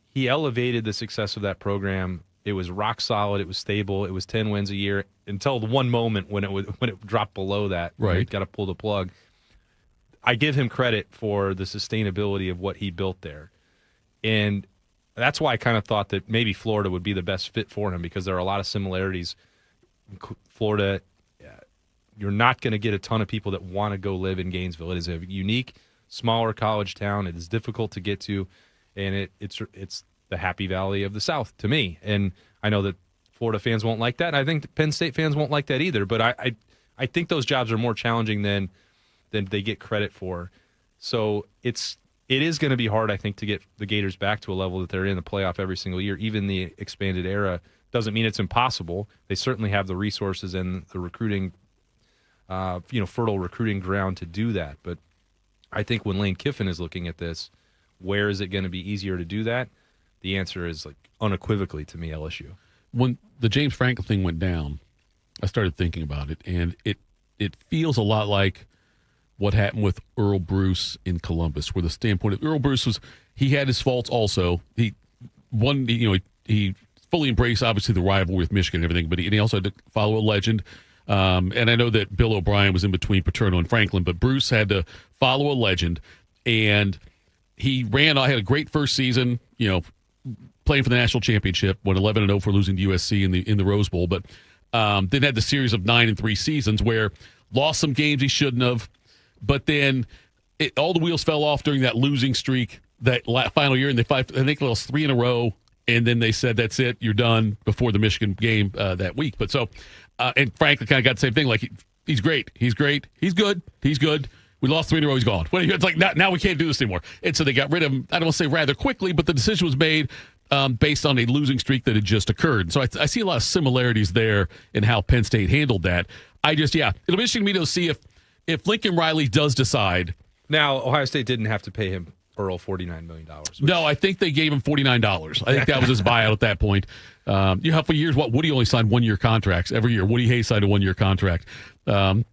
he elevated the success of that program. It was rock solid. It was stable. It was 10 wins a year until the one moment when it dropped below that. Right. Got to pull the plug. I give him credit for the sustainability of what he built there. And that's why I kind of thought that maybe Florida would be the best fit for him, because there are a lot of similarities. Florida, you're not going to get a ton of people that want to go live in Gainesville. It is a unique, smaller college town. It is difficult to get to, and it's the Happy Valley of the South to me. And I know that Florida fans won't like that, and I think Penn State fans won't like that either. But I think those jobs are more challenging than they get credit for. So it is going to be hard, I think, to get the Gators back to a level that they're in the playoff every single year. Even the expanded era doesn't mean it's impossible. They certainly have the resources and the recruiting, fertile recruiting ground to do that. But I think when Lane Kiffin is looking at this, where is it going to be easier to do that? The answer is, like, unequivocally to me, LSU. When the James Franklin thing went down, I started thinking about it, and it feels a lot like what happened with Earl Bruce in Columbus, where the standpoint of Earl Bruce was he had his faults also. He fully embraced, obviously, the rivalry with Michigan and everything, but he also had to follow a legend. And I know that Bill O'Brien was in between Paterno and Franklin, but Bruce had to follow a legend, and he had a great first season, playing for the national championship, went 11-0 for losing to USC in the Rose Bowl, but then had the series of 9-3 seasons where lost some games he shouldn't have, but then all the wheels fell off during that losing streak that final year, and I think they lost 3 in a row, and then they said, that's it, you're done before the Michigan game that week. But so, and Franklin kind of got the same thing, like he's great, he's good. We lost 3 in a row, he's gone. It's like, now we can't do this anymore. And so they got rid of him, I don't want to say rather quickly, but the decision was made based on a losing streak that had just occurred. So I see a lot of similarities there in how Penn State handled that. It'll be interesting to me to see if Lincoln Riley does decide. Now, Ohio State didn't have to pay him Earl $49 million. No, I think they gave him $49. I think that was his buyout at that point. For years, Woody only signed 1-year contracts every year. Woody Hayes signed a 1-year contract,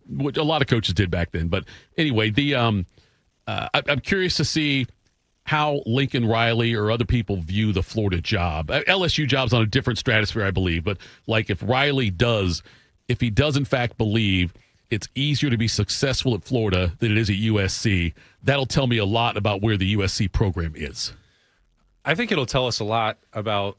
which a lot of coaches did back then. But anyway, I'm curious to see how Lincoln Riley or other people view the Florida job. LSU job's on a different stratosphere, I believe. But like if he does in fact believe it's easier to be successful at Florida than it is at USC, that'll tell me a lot about where the USC program is. I think it'll tell us a lot about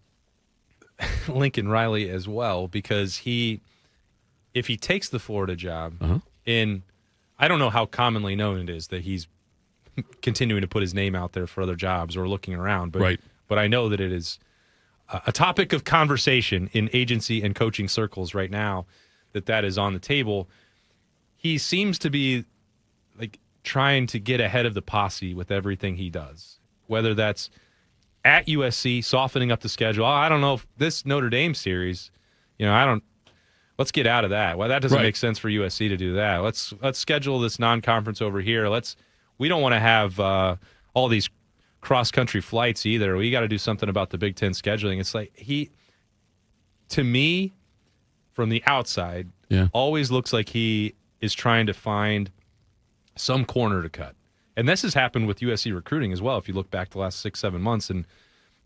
Lincoln Riley as well, because if he takes the Florida job, I don't know how commonly known it is that he's continuing to put his name out there for other jobs or looking around, but I know that it is a topic of conversation in agency and coaching circles right now, that is on the table. He seems to be like trying to get ahead of the posse with everything he does, whether that's at USC, softening up the schedule. I don't know if this Notre Dame series, let's get out of that. Well, that doesn't make sense for USC to do that. Let's schedule this non-conference over here. We don't want to have all these cross-country flights either. We got to do something about the Big Ten scheduling. It's like to me, from the outside, always looks like he is trying to find some corner to cut. And this has happened with USC recruiting as well. If you look back the last 6-7 months and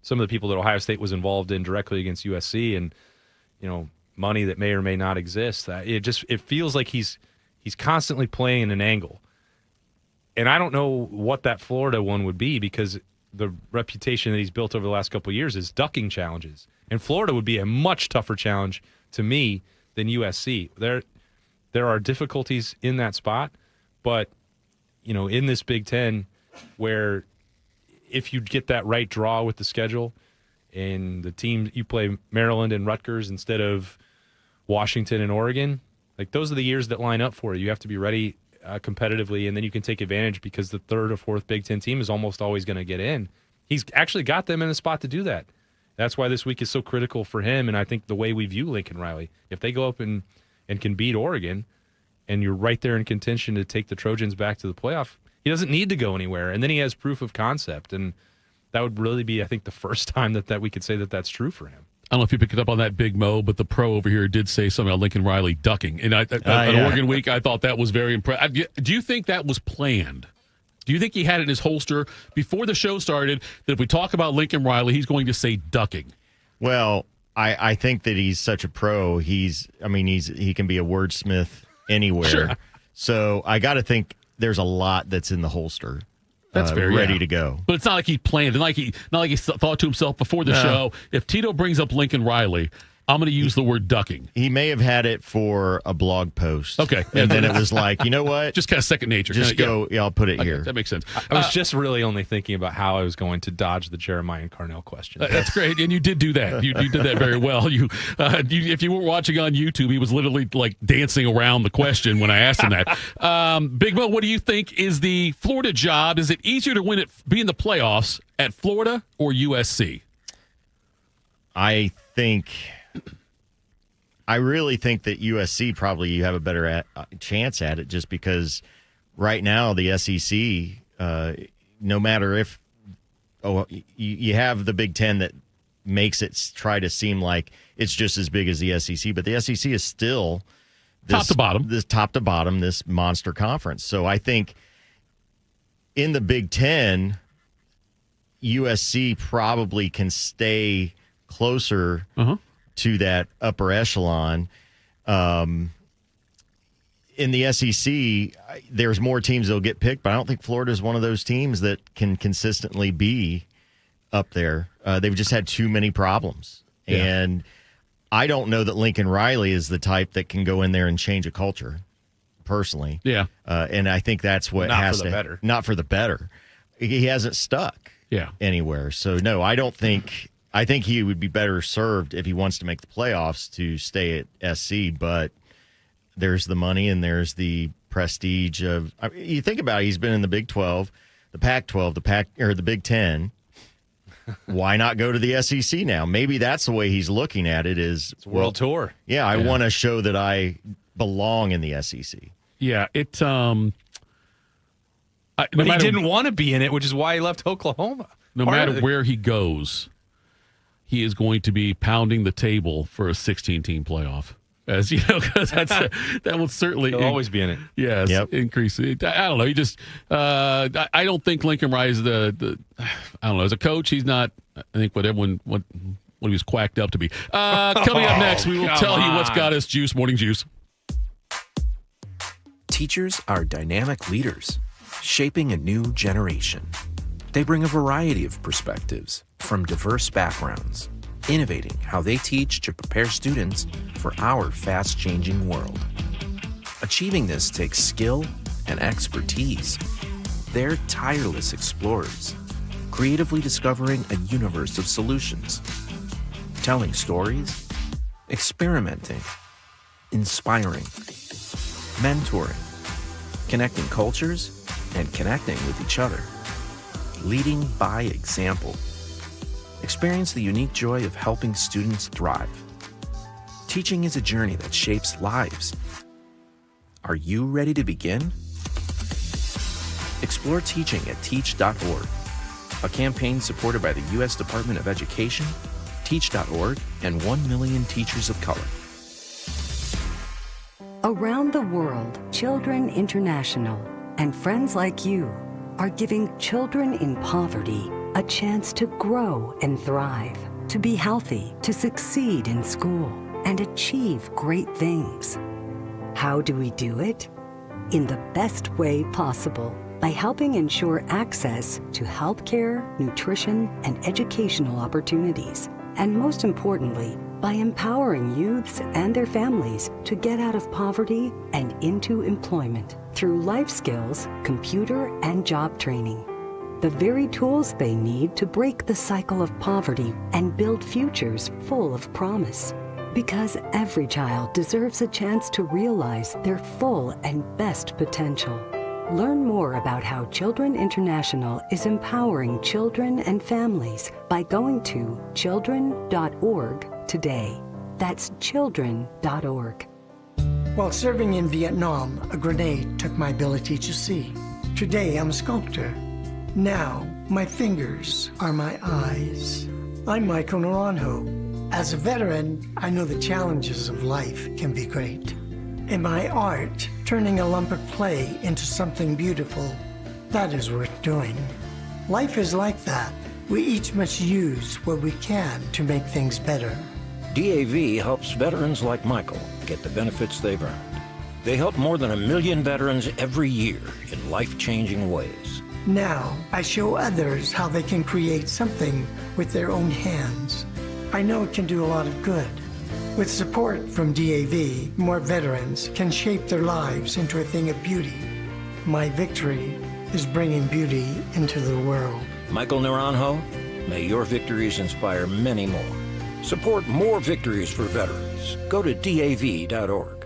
some of the people that Ohio State was involved in directly against USC and, money that may or may not exist, it feels like he's constantly playing in an angle. And I don't know what that Florida one would be, because the reputation that he's built over the last couple of years is ducking challenges. And Florida would be a much tougher challenge to me than USC. There are difficulties in that spot, but in this Big Ten, where if you get that right draw with the schedule and the team, you play Maryland and Rutgers instead of Washington and Oregon, like those are the years that line up for you. You have to be ready competitively, and then you can take advantage because the third or fourth Big Ten team is almost always going to get in. He's actually got them in a spot to do that. That's why this week is so critical for him, and I think the way we view Lincoln Riley, if they go up and can beat Oregon, and you're right there in contention to take the Trojans back to the playoff, he doesn't need to go anywhere. And then he has proof of concept. And that would really be, I think, the first time that we could say that that's true for him. I don't know if you picked it up on that, Big Mo, but the pro over here did say something about Lincoln Riley ducking. And Oregon week, I thought that was very impressive. Do you think that was planned? Do you think he had it in his holster before the show started that if we talk about Lincoln Riley, he's going to say ducking? Well, I think that he's such a pro. He can be a wordsmith anywhere. Sure. So I got to think there's a lot that's in the holster. That's very ready to go. But it's not like he planned it. Not like he thought to himself before the show, if Tito brings up Lincoln Riley, I'm going to use the word ducking. He may have had it for a blog post. Okay. And then it was like, you know what? Just kind of second nature. I'll put it here. That makes sense. I was just really only thinking about how I was going to dodge the Jeremiah and Carnell question. That's great. And you did do that. You did that very well. If you weren't watching on YouTube, he was literally like dancing around the question when I asked him that. Big Mo, what do you think is the Florida job? Is it easier to be in the playoffs at Florida or USC? I really think that USC probably you have a better chance at it, just because right now the SEC, no matter if you have the Big Ten that makes it try to seem like it's just as big as the SEC, but the SEC is still top to bottom. This monster conference. So I think in the Big Ten, USC probably can stay closer to that upper echelon. In the SEC, there's more teams that'll get picked, but I don't think Florida is one of those teams that can consistently be up there. They've just had too many problems. Yeah. And I don't know that Lincoln Riley is the type that can go in there and change a culture, personally. Yeah. And I think that's what has to... Not for the better. He hasn't stuck anywhere. So, no, I don't think... I think he would be better served if he wants to make the playoffs to stay at SC, but there's the money and there's the prestige of... you think about it, he's been in the Big 12, the Pac-12, the Big 10. Why not go to the SEC now? Maybe that's the way he's looking at it is... It's a world tour. Yeah, I want to show that I belong in the SEC. Yeah, it... but he didn't want to be in it, which is why he left Oklahoma. No matter where he goes, he is going to be pounding the table for a 16-team playoff. As you know, because that will certainly... He'll always be in it. Yes, increase it. I don't know. He just... I don't think Lincoln Riley is the... I don't know. As a coach, he's not... I think what he was quacked up to be. Coming up next, we will tell you what's got us juice. Morning Juice. Teachers are dynamic leaders, shaping a new generation. They bring a variety of perspectives from diverse backgrounds, innovating how they teach to prepare students for our fast-changing world. Achieving this takes skill and expertise. They're tireless explorers, creatively discovering a universe of solutions, telling stories, experimenting, inspiring, mentoring, connecting cultures, and connecting with each other, leading by example. Experience the unique joy of helping students thrive. Teaching is a journey that shapes lives. Are you ready to begin? Explore teaching at teach.org, a campaign supported by the U.S. Department of Education, Teach.org, and 1 million teachers of color. Around the world, Children International and friends like you are giving children in poverty a chance to grow and thrive, to be healthy, to succeed in school, and achieve great things. How do we do it? In the best way possible, by helping ensure access to healthcare, nutrition, and educational opportunities. And most importantly, by empowering youths and their families to get out of poverty and into employment through life skills, computer, and job training. The very tools they need to break the cycle of poverty and build futures full of promise. Because every child deserves a chance to realize their full and best potential. Learn more about how Children International is empowering children and families by going to children.org today. That's children.org. While serving in Vietnam, a grenade took my ability to see. Today, I'm a sculptor. Now, my fingers are my eyes. I'm Michael Naranjo. As a veteran, I know the challenges of life can be great. In my art, turning a lump of clay into something beautiful, that is worth doing. Life is like that. We each must use what we can to make things better. DAV helps veterans like Michael get the benefits they've earned. They help more than 1 million veterans every year in life-changing ways. Now, I show others how they can create something with their own hands. I know it can do a lot of good. With support from DAV, more veterans can shape their lives into a thing of beauty. My victory is bringing beauty into the world. Michael Naranjo, may your victories inspire many more. Support more victories for veterans. Go to DAV.org.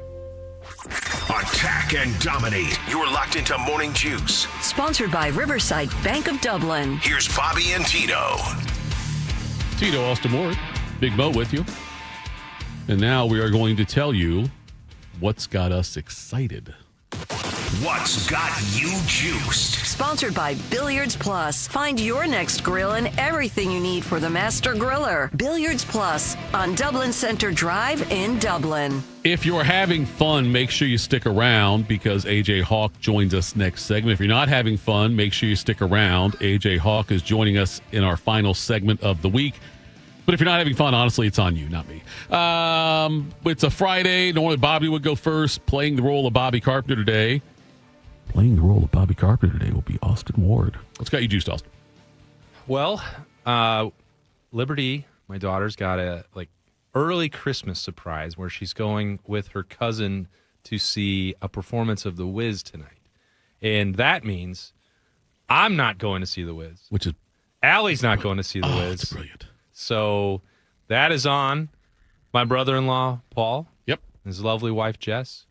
Attack and dominate. You're locked into Morning Juice. Sponsored by Riverside Bank of Dublin. Here's Bobby and Tito. Tito, Austin Moore, Big Mo with you. And now we are going to tell you what's got us excited. What's got you juiced? Sponsored by Billiards Plus. Find your next grill and everything you need for the master griller. Billiards Plus on Dublin Center Drive in Dublin. If you're having fun, make sure you stick around because AJ Hawk joins us next segment. If you're not having fun, make sure you stick around. AJ Hawk is joining us in our final segment of the week. But if you're not having fun, honestly, it's on you, not me. It's a Friday. Normally, Bobby would go first, playing the role of Bobby Carpenter today. Playing the role of Bobby Carpenter today will be Austin Ward. What's got you juiced, Austin? Well, Liberty, my daughter's got a early Christmas surprise where she's going with her cousin to see a performance of The Wiz tonight. And that means I'm not going to see The Wiz. Which is Allie's not going to see The Wiz. That's brilliant. So that is on my brother-in-law, Paul. Yep. His lovely wife, Jess.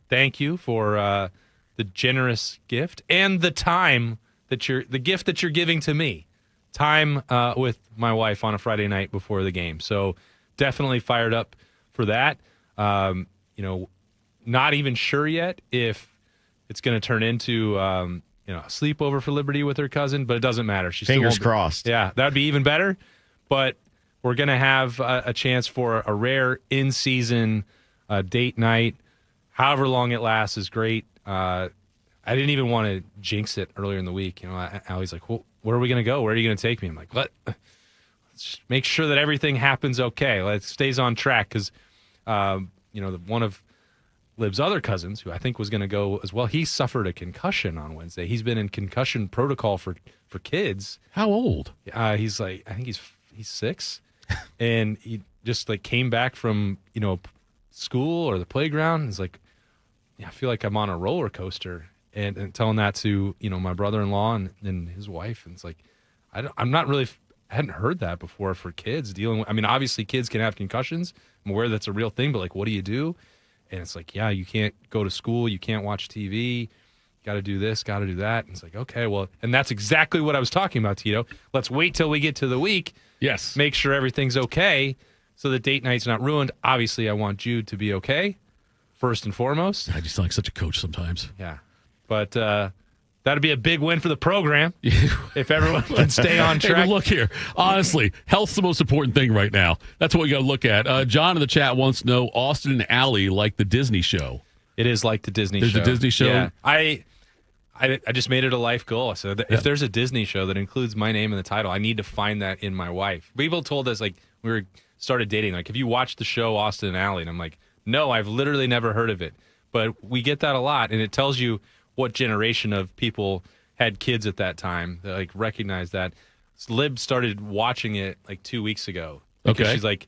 Thank you for the generous gift and the time the gift that you're giving to me. Time with my wife on a Friday night before the game. So definitely fired up for that. Not even sure yet if it's going to turn into a sleepover for Liberty with her cousin, but it doesn't matter. Fingers crossed. Yeah, that'd be even better. But we're going to have a chance for a rare in-season date night. However long it lasts is great. I didn't even want to jinx it earlier in the week. Allie's like, well, where are we going to go? Where are you going to take me? I'm like, let's just make sure that everything happens okay. Let's stays on track because, one of Lib's other cousins, who I think was going to go as well, he suffered a concussion on Wednesday. He's been in concussion protocol for kids. How old? He's I think he's 6, and he just came back from school or the playground. He's like, yeah, I feel like I'm on a roller coaster, and telling that to my brother-in-law and his wife, and it's like I hadn't heard that before for kids dealing with. I mean, obviously kids can have concussions. I'm aware that's a real thing, but what do you do? And it's like, yeah, you can't go to school, you can't watch TV, got to do this, got to do that. And it's like, okay, well, and that's exactly what I was talking about, Tito. Let's wait till we get to the week. Yes. Make sure everything's okay so the date night's not ruined. Obviously, I want Jude to be okay, first and foremost. I just sound like such a coach sometimes. Yeah. But that'd be a big win for the program if everyone can stay on track. Hey, but look here. Honestly, health's the most important thing right now. That's what we got to look at. John in the chat wants to know, Austin and Allie like the Disney show. It is like the Disney There's show. There's a Disney show? Yeah. I just made it a life goal. So if there's a Disney show that includes my name in the title, I need to find that in my wife. People told us, we started dating, have you watched the show Austin and Allie? And I'm like, no, I've literally never heard of it. But we get that a lot, and it tells you what generation of people had kids at that time that recognize that. Lib started watching it 2 weeks ago. Okay. She's like,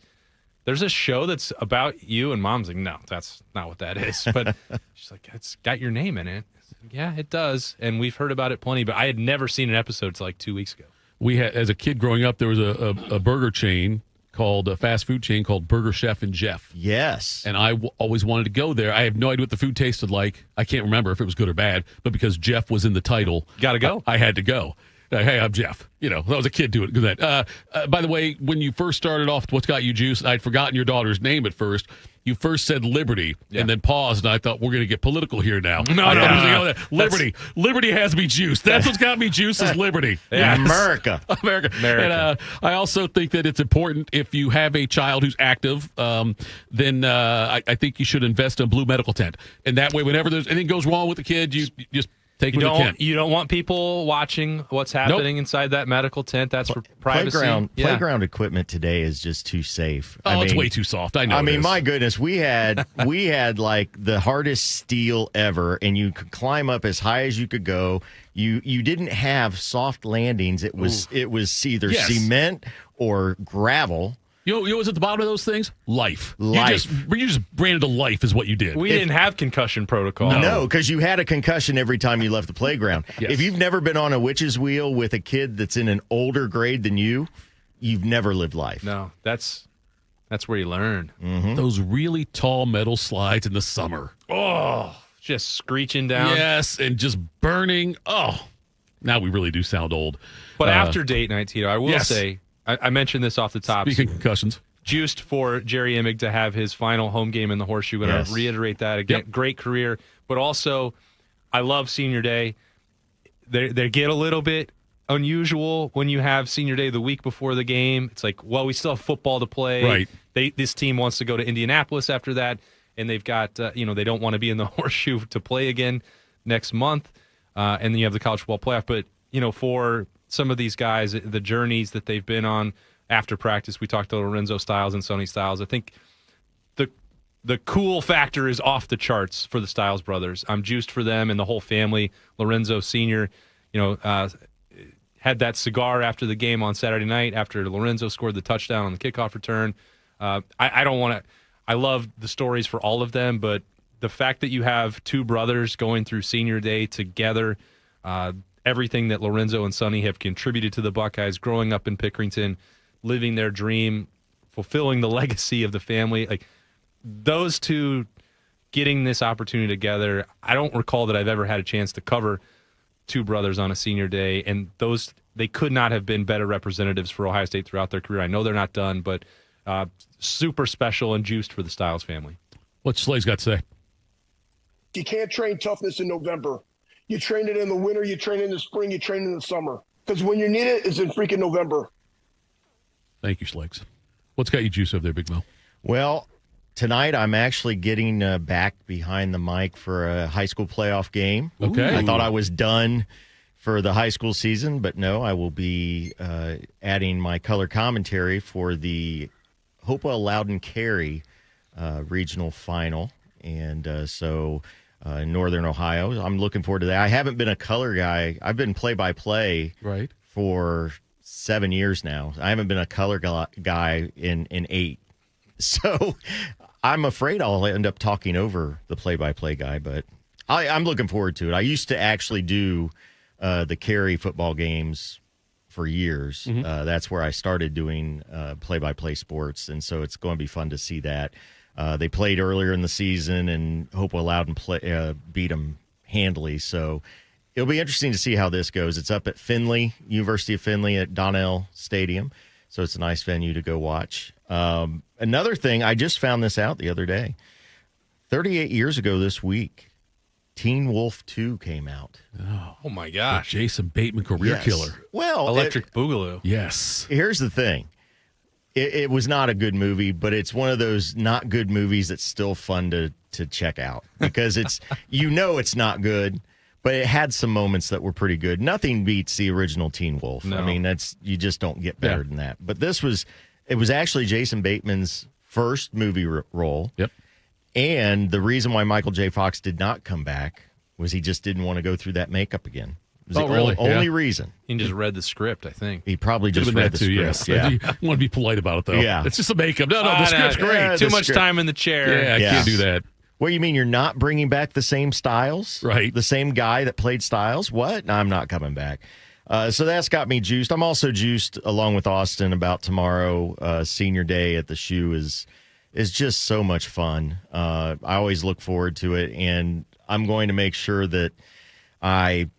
there's a show that's about you, and Mom's like, no, that's not what that is. But she's like, it's got your name in it. I said, yeah, it does. And we've heard about it plenty, but I had never seen an episode till 2 weeks ago. We had, as a kid growing up, there was a burger chain a fast food chain called Burger Chef and Jeff. Yes. And I always wanted to go there. I have no idea what the food tasted like. I can't remember if it was good or bad, but because Jeff was in the title, got to go. I had to go. Hey, I'm Jeff. I was a kid doing that. By the way, when you first started off, What's Got You Juiced, I'd forgotten your daughter's name at first. You first said Liberty and then paused, and I thought, we're going to get political here now. No. Liberty has me juiced. That's what's got me juiced is Liberty. Yes. America. And I also think that it's important if you have a child who's active, then I think you should invest in a blue medical tent. And that way, whenever there's anything goes wrong with the kid, you just take them to the tent. You don't want people watching what's happening inside that medical tent. That's for privacy. Playground equipment today is just too safe. It's way too soft. I know. I mean, my goodness, we had the hardest steel ever, and you could climb up as high as you could go. You didn't have soft landings. It was either cement or gravel. You know what's at the bottom of those things? Life. You just branded a life is what you did. We didn't have concussion protocol. No, because you had a concussion every time you left the playground. Yes. If you've never been on a witch's wheel with a kid that's in an older grade than you've never lived life. No, that's where you learn. Mm-hmm. Those really tall metal slides in the summer. Oh, just screeching down. Yes, and just burning. Oh, now we really do sound old. But after date night, Tito, I will say, I mentioned this off the top. Speaking of concussions. Juiced for Jerry Emig to have his final home game in the Horseshoe. Going to reiterate that again. Great career. But also, I love Senior Day. They get a little bit unusual when you have Senior Day the week before the game. It's like, well, we still have football to play. Right. This team wants to go to Indianapolis after that, and they've got, they don't want to be in the horseshoe to play again next month. And then you have the college football playoff. But, for some of these guys, the journeys that they've been on after practice, we talked to Lorenzo Styles and Sonny Styles. I think the cool factor is off the charts for the Styles brothers. I'm juiced for them and the whole family. Lorenzo Sr., had that cigar after the game on Saturday night after Lorenzo scored the touchdown on the kickoff return. I don't want to – I love the stories for all of them, but the fact that you have two brothers going through Senior Day together, everything that Lorenzo and Sonny have contributed to the Buckeyes, growing up in Pickerington, living their dream, fulfilling the legacy of the family, like those two getting this opportunity together, I don't recall that I've ever had a chance to cover two brothers on a Senior Day, and they could not have been better representatives for Ohio State throughout their career. I know they're not done, but super special and juiced for the Styles family. What's Slay's got to say? You can't train toughness in November. You train it in the winter, you train it in the spring, you train it in the summer. Because when you need it, it's in freaking November. Thank you, Slags. What's got you juiced over there, Big Mo? Well, tonight I'm actually getting back behind the mic for a high school playoff game. Okay. I thought I was done for the high school season, but no, I will be adding my color commentary for the Hopewell Loudon Cary regional final. And so in Northern Ohio, I'm looking forward to that. I haven't been a color guy. I've been play-by-play for 7 years now. I haven't been a color guy in 8. So I'm afraid I'll end up talking over the play-by-play guy, but I'm looking forward to it. I used to actually do the Cary football games for years. That's where I started doing play-by-play sports, and so it's going to be fun to see that. They played earlier in the season, and Hopewell Loudon beat them handily. So it'll be interesting to see how this goes. It's up at Findlay, University of Findlay at Donnell Stadium. So it's a nice venue to go watch. Another thing, I just found this out the other day. 38 years ago this week, Teen Wolf 2 came out. Oh my gosh. Jason Bateman career killer. Well, Electric Boogaloo. Yes. Here's the thing. It was not a good movie, but it's one of those not good movies that's still fun to check out because it's it's not good, but it had some moments that were pretty good. Nothing beats the original Teen Wolf. No. I mean, you just don't get better than that. But it was actually Jason Bateman's first movie role. Yep. And the reason why Michael J. Fox did not come back was he just didn't want to go through that makeup again. It was the really? only reason. He just read the script, I think. He probably just read the script. Yes. Yeah. You want to be polite about it, though. Yeah. It's just a makeup. No, the script's great. Too much time in the chair. Yeah, I can't do that. What, you mean you're not bringing back the same Styles? Right. The same guy that played Styles? What? No, I'm not coming back. So that's got me juiced. I'm also juiced, along with Austin, about tomorrow. Senior Day at the Shoe is just so much fun. I always look forward to it, and I'm going to make sure that I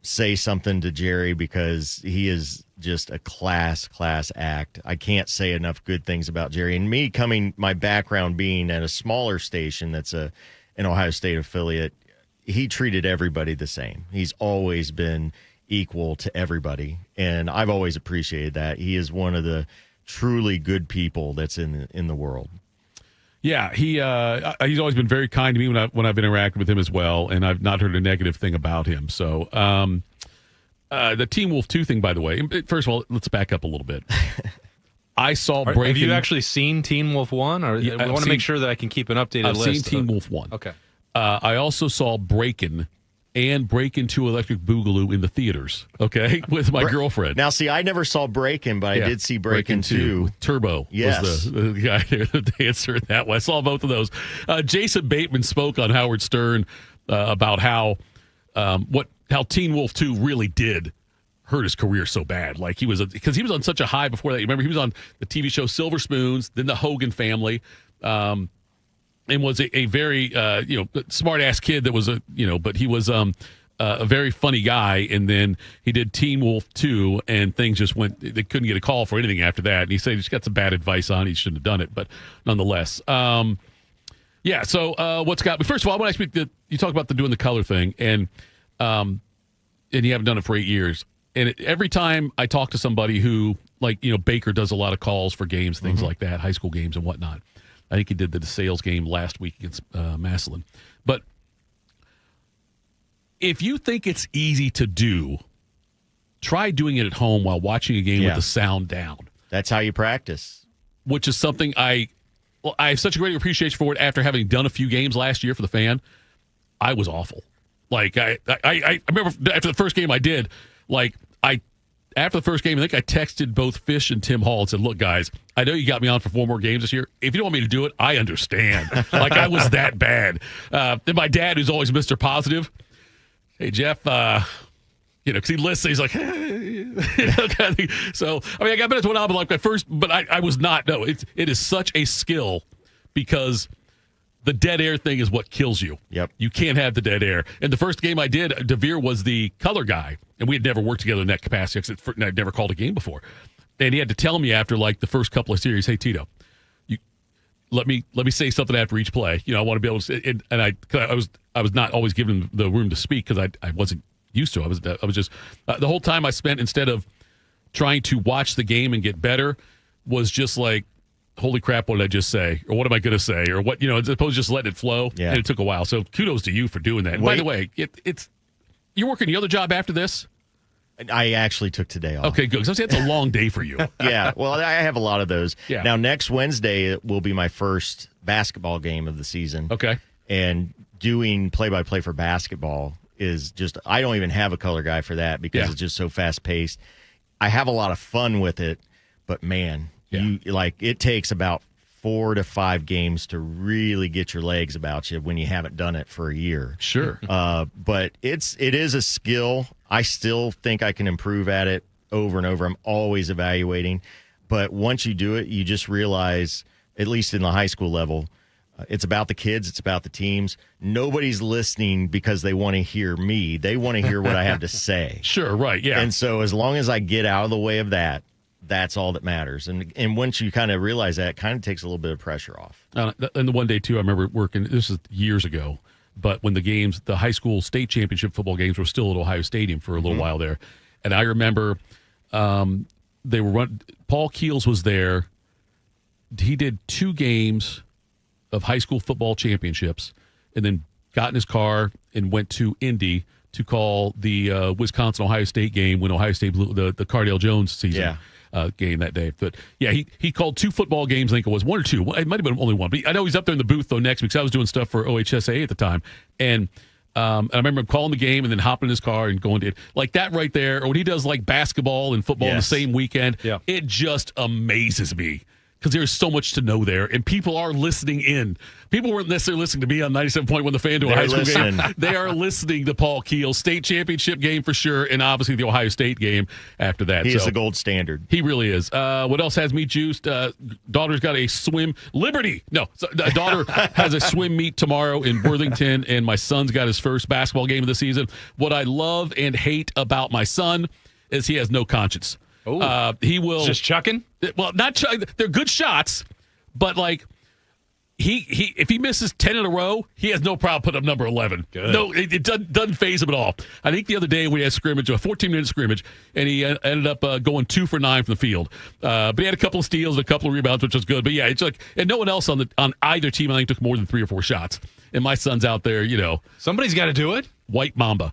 say something to Jerry because he is just a class act. I can't say enough good things about Jerry. And me my background being at a smaller station that's an Ohio State affiliate, he treated everybody the same. He's always been equal to everybody, and I've always appreciated that. He is one of the truly good people that's in the world. Yeah, he's always been very kind to me when I've interacted with him as well, and I've not heard a negative thing about him. So the Teen Wolf 2 thing, by the way, first of all, let's back up a little bit. I saw Breaking. Have you actually seen Teen Wolf 1? Or I want to make sure that I can keep an updated list. I've seen Teen Wolf 1. Okay. I also saw Breakin' and Breakin' 2 Electric Boogaloo in the theaters, okay, with my girlfriend. Now, see, I never saw Breakin', but I did see Breakin' 2. Turbo was the guy there, the dancer in that one. I saw both of those. Jason Bateman spoke on Howard Stern about how Teen Wolf 2 really did hurt his career so bad. Like because he was on such a high before that. You remember, he was on the TV show Silver Spoons, then the Hogan Family, and was a very smart-ass kid that was but he was a very funny guy. And then he did Teen Wolf 2, and things just went. They couldn't get a call for anything after that. And he said he just got some bad advice on. He shouldn't have done it, but nonetheless. Yeah. So what's got me? First of all, I want to speak. You talk about doing the color thing, and you haven't done it for 8 years. And every time I talk to somebody who, Baker does a lot of calls for games, things like that, high school games and whatnot. I think he did the DeSales game last week against Massillon. But if you think it's easy to do, try doing it at home while watching a game with the sound down. That's how you practice. Which is something I have such a great appreciation for it after having done a few games last year for the Fan. I was awful. I remember after the first game I did, after the first game, I think I texted both Fish and Tim Hall and said, look, guys, I know you got me on for 4 more games this year. If you don't want me to do it, I understand. I was that bad. Then my dad, who's always Mr. Positive, hey, Jeff, because he listens, he's like, hey. Kind of thing. So, I got minutes went out, but I was not. No, it is such a skill because the dead air thing is what kills you. Yep. You can't have the dead air. And the first game I did, DeVere was the color guy, and we had never worked together in that capacity because I'd never called a game before. And he had to tell me after the first couple of series, hey, Tito, let me say something after each play. I want to be able to. And I was not always given the room to speak because I wasn't used to it. I was just the whole time I spent, instead of trying to watch the game and get better, was just holy crap, what did I just say? Or what am I going to say? Or what, as opposed to just letting it flow. Yeah. And it took a while. So kudos to you for doing that. And by the way, you're working the other job after this? I actually took today off. Okay, good. Because it's a long day for you. Yeah, well, I have a lot of those. Yeah. Now, next Wednesday will be my first basketball game of the season. Okay. And doing play-by-play for basketball is just, I don't even have a color guy for that because it's just so fast-paced. I have a lot of fun with it, but man, it takes about 4 to 5 games to really get your legs about you when you haven't done it for a year. Sure. But it is a skill. I still think I can improve at it over and over. I'm always evaluating. But once you do it, you just realize, at least in the high school level, it's about the kids. It's about the teams. Nobody's listening because they want to hear me. They want to hear what I have to say. Sure, right, yeah. And so as long as I get out of the way of that, that's all that matters. And once you kind of realize that, it kind of takes a little bit of pressure off. And the one day, too, I remember working, this is years ago, but when the high school state championship football games were still at Ohio Stadium for a little while there. And I remember they were Paul Keels was there. He did 2 games of high school football championships and then got in his car and went to Indy to call the Wisconsin-Ohio State game when Ohio State blew the Cardale Jones season. Game that day. But yeah, he called 2 football games. I think it was 1 or 2. It might have been only 1. But I know he's up there in the booth though next week because I was doing stuff for OHSAA at the time. And I remember him calling the game and then hopping in his car and going to it. That right there. Or when he does basketball and football in the same weekend, it just amazes me. Because there's so much to know there, and people are listening in. People weren't necessarily listening to me on 97.1 The Fan to a high school game. They are listening to Paul Keel. State championship game for sure, and obviously the Ohio State game after that. He is the gold standard. He really is. What else has me juiced? Daughter's got a swim. Liberty! No, daughter has a swim meet tomorrow in Worthington, and my son's got his first basketball game of the season. What I love and hate about my son is he has no conscience. He will just chucking. Well, not they're good shots, but he if he misses 10 in a row, he has no problem putting up number 11. Good. No, it doesn't faze him at all. I think the other day we had a 14-minute scrimmage, and he ended up going 2 for 9 from the field. But he had a couple of steals and a couple of rebounds, which was good. But yeah, it's and no one else on either team I think took more than 3 or 4 shots. And my son's out there, somebody's got to do it. White Mamba.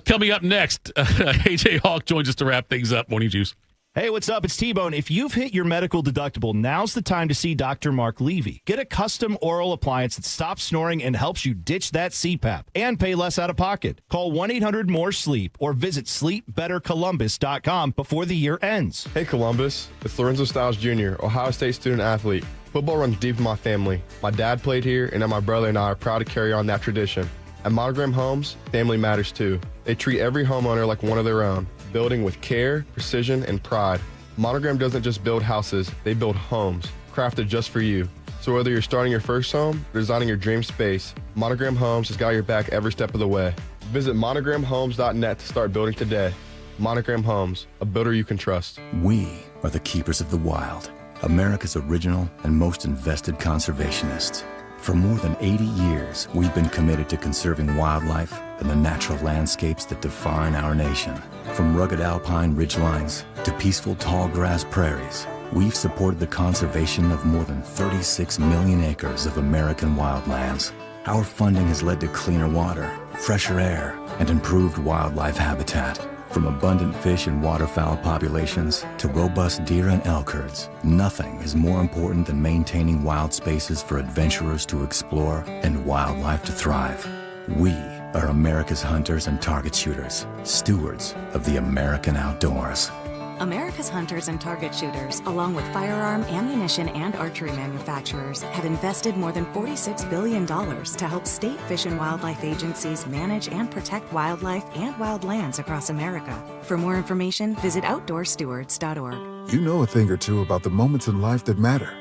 Coming up next, AJ Hawk joins us to wrap things up. Morning Juice. Hey, what's up? It's T-Bone. If you've hit your medical deductible, now's the time to see Dr. Mark Levy. Get a custom oral appliance that stops snoring and helps you ditch that CPAP and pay less out of pocket. Call 1-800-MORE-SLEEP or visit sleepbettercolumbus.com before the year ends. Hey, Columbus. It's Lorenzo Stiles Jr., Ohio State student-athlete. Football runs deep in my family. My dad played here, and now my brother and I are proud to carry on that tradition. At Monogram Homes, family matters too. They treat every homeowner like one of their own, building with care, precision, and pride. Monogram doesn't just build houses, they build homes, crafted just for you. So whether you're starting your first home or designing your dream space, Monogram Homes has got your back every step of the way. Visit monogramhomes.net to start building today. Monogram Homes, a builder you can trust. We are the keepers of the wild, America's original and most invested conservationists. For more than 80 years, we've been committed to conserving wildlife and the natural landscapes that define our nation. From rugged alpine ridgelines to peaceful tall grass prairies, we've supported the conservation of more than 36 million acres of American wildlands. Our funding has led to cleaner water, fresher air, and improved wildlife habitat. From abundant fish and waterfowl populations to robust deer and elk herds, nothing is more important than maintaining wild spaces for adventurers to explore and wildlife to thrive. We are America's hunters and target shooters, stewards of the American outdoors. America's hunters and target shooters, along with firearm, ammunition, and archery manufacturers, have invested more than $46 billion to help state fish and wildlife agencies manage and protect wildlife and wildlands across America. For more information, visit outdoorstewards.org. You know a thing or two about the moments in life that matter.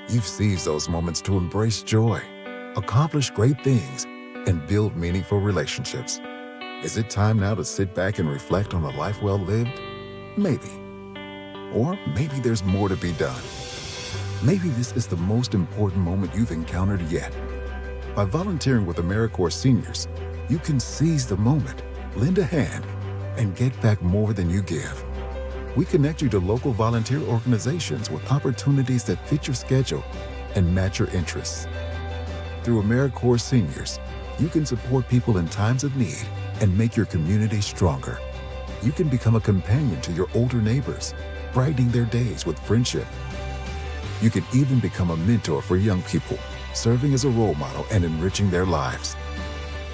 You've seized those moments to embrace joy, accomplish great things, and build meaningful relationships. Is it time now to sit back and reflect on a life well lived? Maybe. Or maybe there's more to be done. Maybe this is the most important moment you've encountered yet. By volunteering with AmeriCorps Seniors, you can seize the moment, lend a hand, and get back more than you give. We connect you to local volunteer organizations with opportunities that fit your schedule and match your interests. Through AmeriCorps Seniors, you can support people in times of need and make your community stronger. You can become a companion to your older neighbors, brightening their days with friendship. You can even become a mentor for young people, serving as a role model and enriching their lives.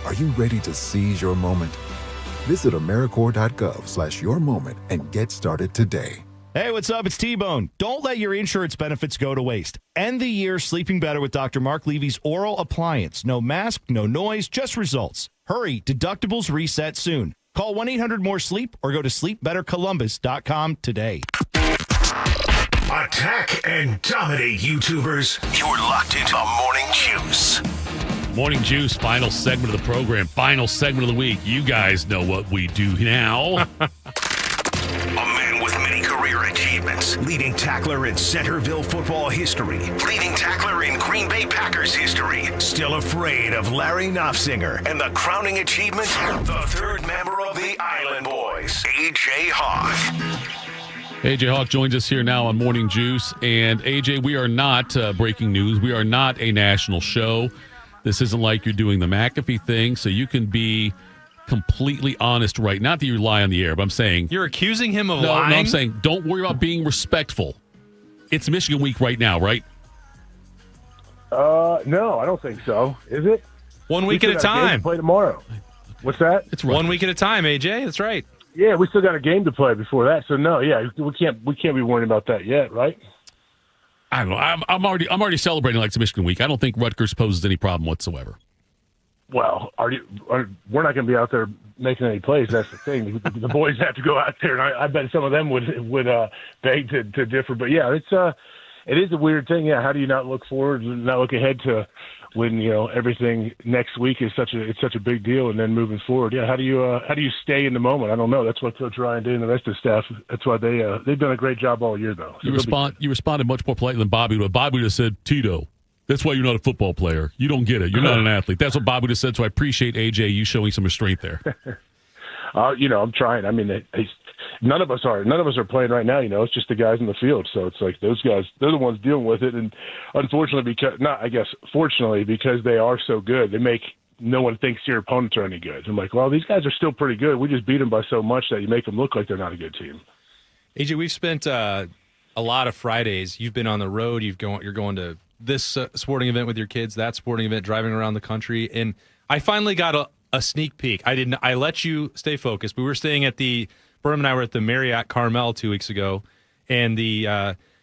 Are you ready to seize your moment? Visit AmeriCorps.gov/yourmoment and get started today. Hey, what's up? It's T-Bone. Don't let your insurance benefits go to waste. End the year sleeping better with Dr. Mark Levy's oral appliance. No mask, no noise, just results. Hurry, deductibles reset soon. Call 1-800-MORE-SLEEP or go to sleepbettercolumbus.com today. Attack and dominate, YouTubers. You're locked into Morning Juice. Morning Juice, final segment of the program, final segment of the week. You guys know what we do now. A man with many career achievements. Leading tackler in Centerville football history. Leading tackler in Green Bay Packers history. Still afraid of Larry Knopfsinger. And the crowning achievement, the third member of the Island Boys, A.J. Hawk. A.J. Hawk joins us here now on Morning Juice. And A.J., we are not breaking news. We are not a national show. This isn't like you're doing the McAfee thing, so you can be completely honest, right? Not that you lie on the air, but I'm saying... You're accusing him of lying? No, I'm saying don't worry about being respectful. It's Michigan week right now, right? No, I don't think so. Is it? 1 week at a time. Play tomorrow. What's that? It's right. 1 week at a time, AJ. That's right. Yeah, we still got a game to play before that. So no, yeah, we can't be worrying about that yet, right? I don't know. I'm already celebrating like it's Michigan week. I don't think Rutgers poses any problem whatsoever. Well, we're not going to be out there making any plays. That's the thing. The boys have to go out there, and I bet some of them would beg to differ. But yeah, it is a weird thing. Yeah, how do you not look forward, not look ahead to when everything next week is such a big deal, and then moving forward? Yeah, how do you stay in the moment? I don't know. That's what Coach Ryan did and the rest of the staff. That's why they've done a great job all year, though. So you responded much more politely than Bobby would. Bobby would have said, Tito, that's why you're not a football player. You don't get it. You're not an athlete. That's what Bobby would have said. So I appreciate AJ you showing some restraint there. I'm trying. I mean, none of us are playing right now. It's just the guys in the field. So it's like those guys, they're the ones dealing with it. And unfortunately, fortunately, because they are so good, they make no one thinks your opponents are any good. I'm like, well, these guys are still pretty good. We just beat them by so much that you make them look like they're not a good team. AJ, we've spent a lot of Fridays. You've been on the road. You're going to this sporting event with your kids, that sporting event, driving around the country. And I finally got a sneak peek. I let you stay focused. We were staying at Berm and I were at the Marriott Carmel 2 weeks ago, and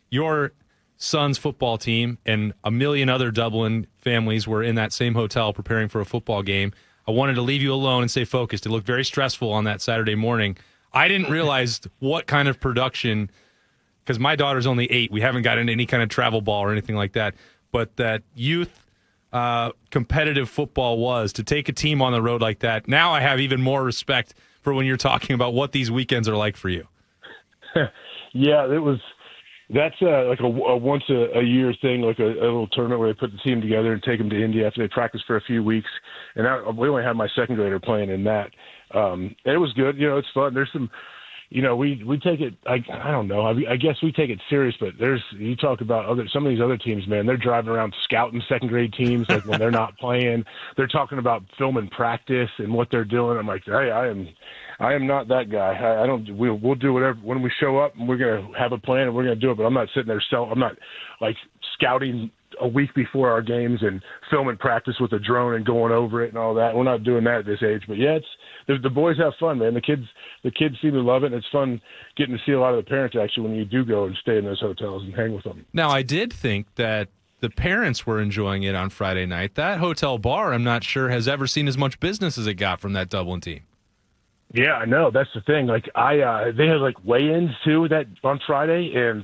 your son's football team and a million other Dublin families were in that same hotel preparing for a football game. I wanted to leave you alone and stay focused. It looked very stressful on that Saturday morning. I didn't realize what kind of production, because my daughter's only 8. We haven't gotten any kind of travel ball or anything like that, but that youth competitive football was to take a team on the road like that. Now I have even more respect for when you're talking about what these weekends are like for you. Yeah, it was That's like a once a year thing, like a little tournament where they put the team together and take them to India after they practice for a few weeks. And we only had my second grader playing in that. And it was good. It's fun. There's some, we take it. I don't know. I guess we take it serious. But you talk about some of these other teams, man. They're driving around scouting second grade teams, like when they're not playing. They're talking about filming practice and what they're doing. I'm like, hey, I am not that guy. We'll do whatever when we show up, and we're gonna have a plan and we're gonna do it. But I'm not sitting there. I'm not like scouting a week before our games and filming practice with a drone and going over it and all that. We're not doing that at this age. But yeah, the boys have fun, man. The kids seem to love it, and it's fun getting to see a lot of the parents actually when you do go and stay in those hotels and hang with them. Now, I did think that the parents were enjoying it on Friday night. That hotel bar, I'm not sure, has ever seen as much business as it got from that Dublin team. Yeah, I know. That's the thing. Like they had like weigh-ins too that on Friday, and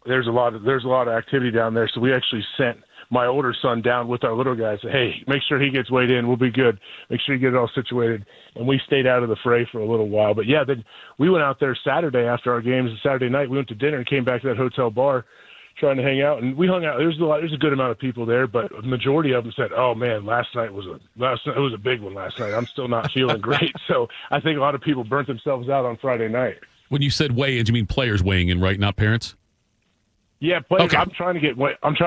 there's a lot of activity down there. So we actually sent my older son down with our little guys. Hey, make sure he gets weighed in. We'll be good. Make sure you get it all situated. And we stayed out of the fray for a little while. But yeah, then we went out there Saturday after our games. Saturday night, we went to dinner and came back to that hotel bar, trying to hang out, and we hung out. There's a good amount of people there, but the majority of them said, "Oh man, last night was a big one last night. I'm still not feeling great." So I think a lot of people burnt themselves out on Friday night. When you said weigh-ins, you mean players weighing in, right? Not parents? Yeah, players. Okay. I'm trying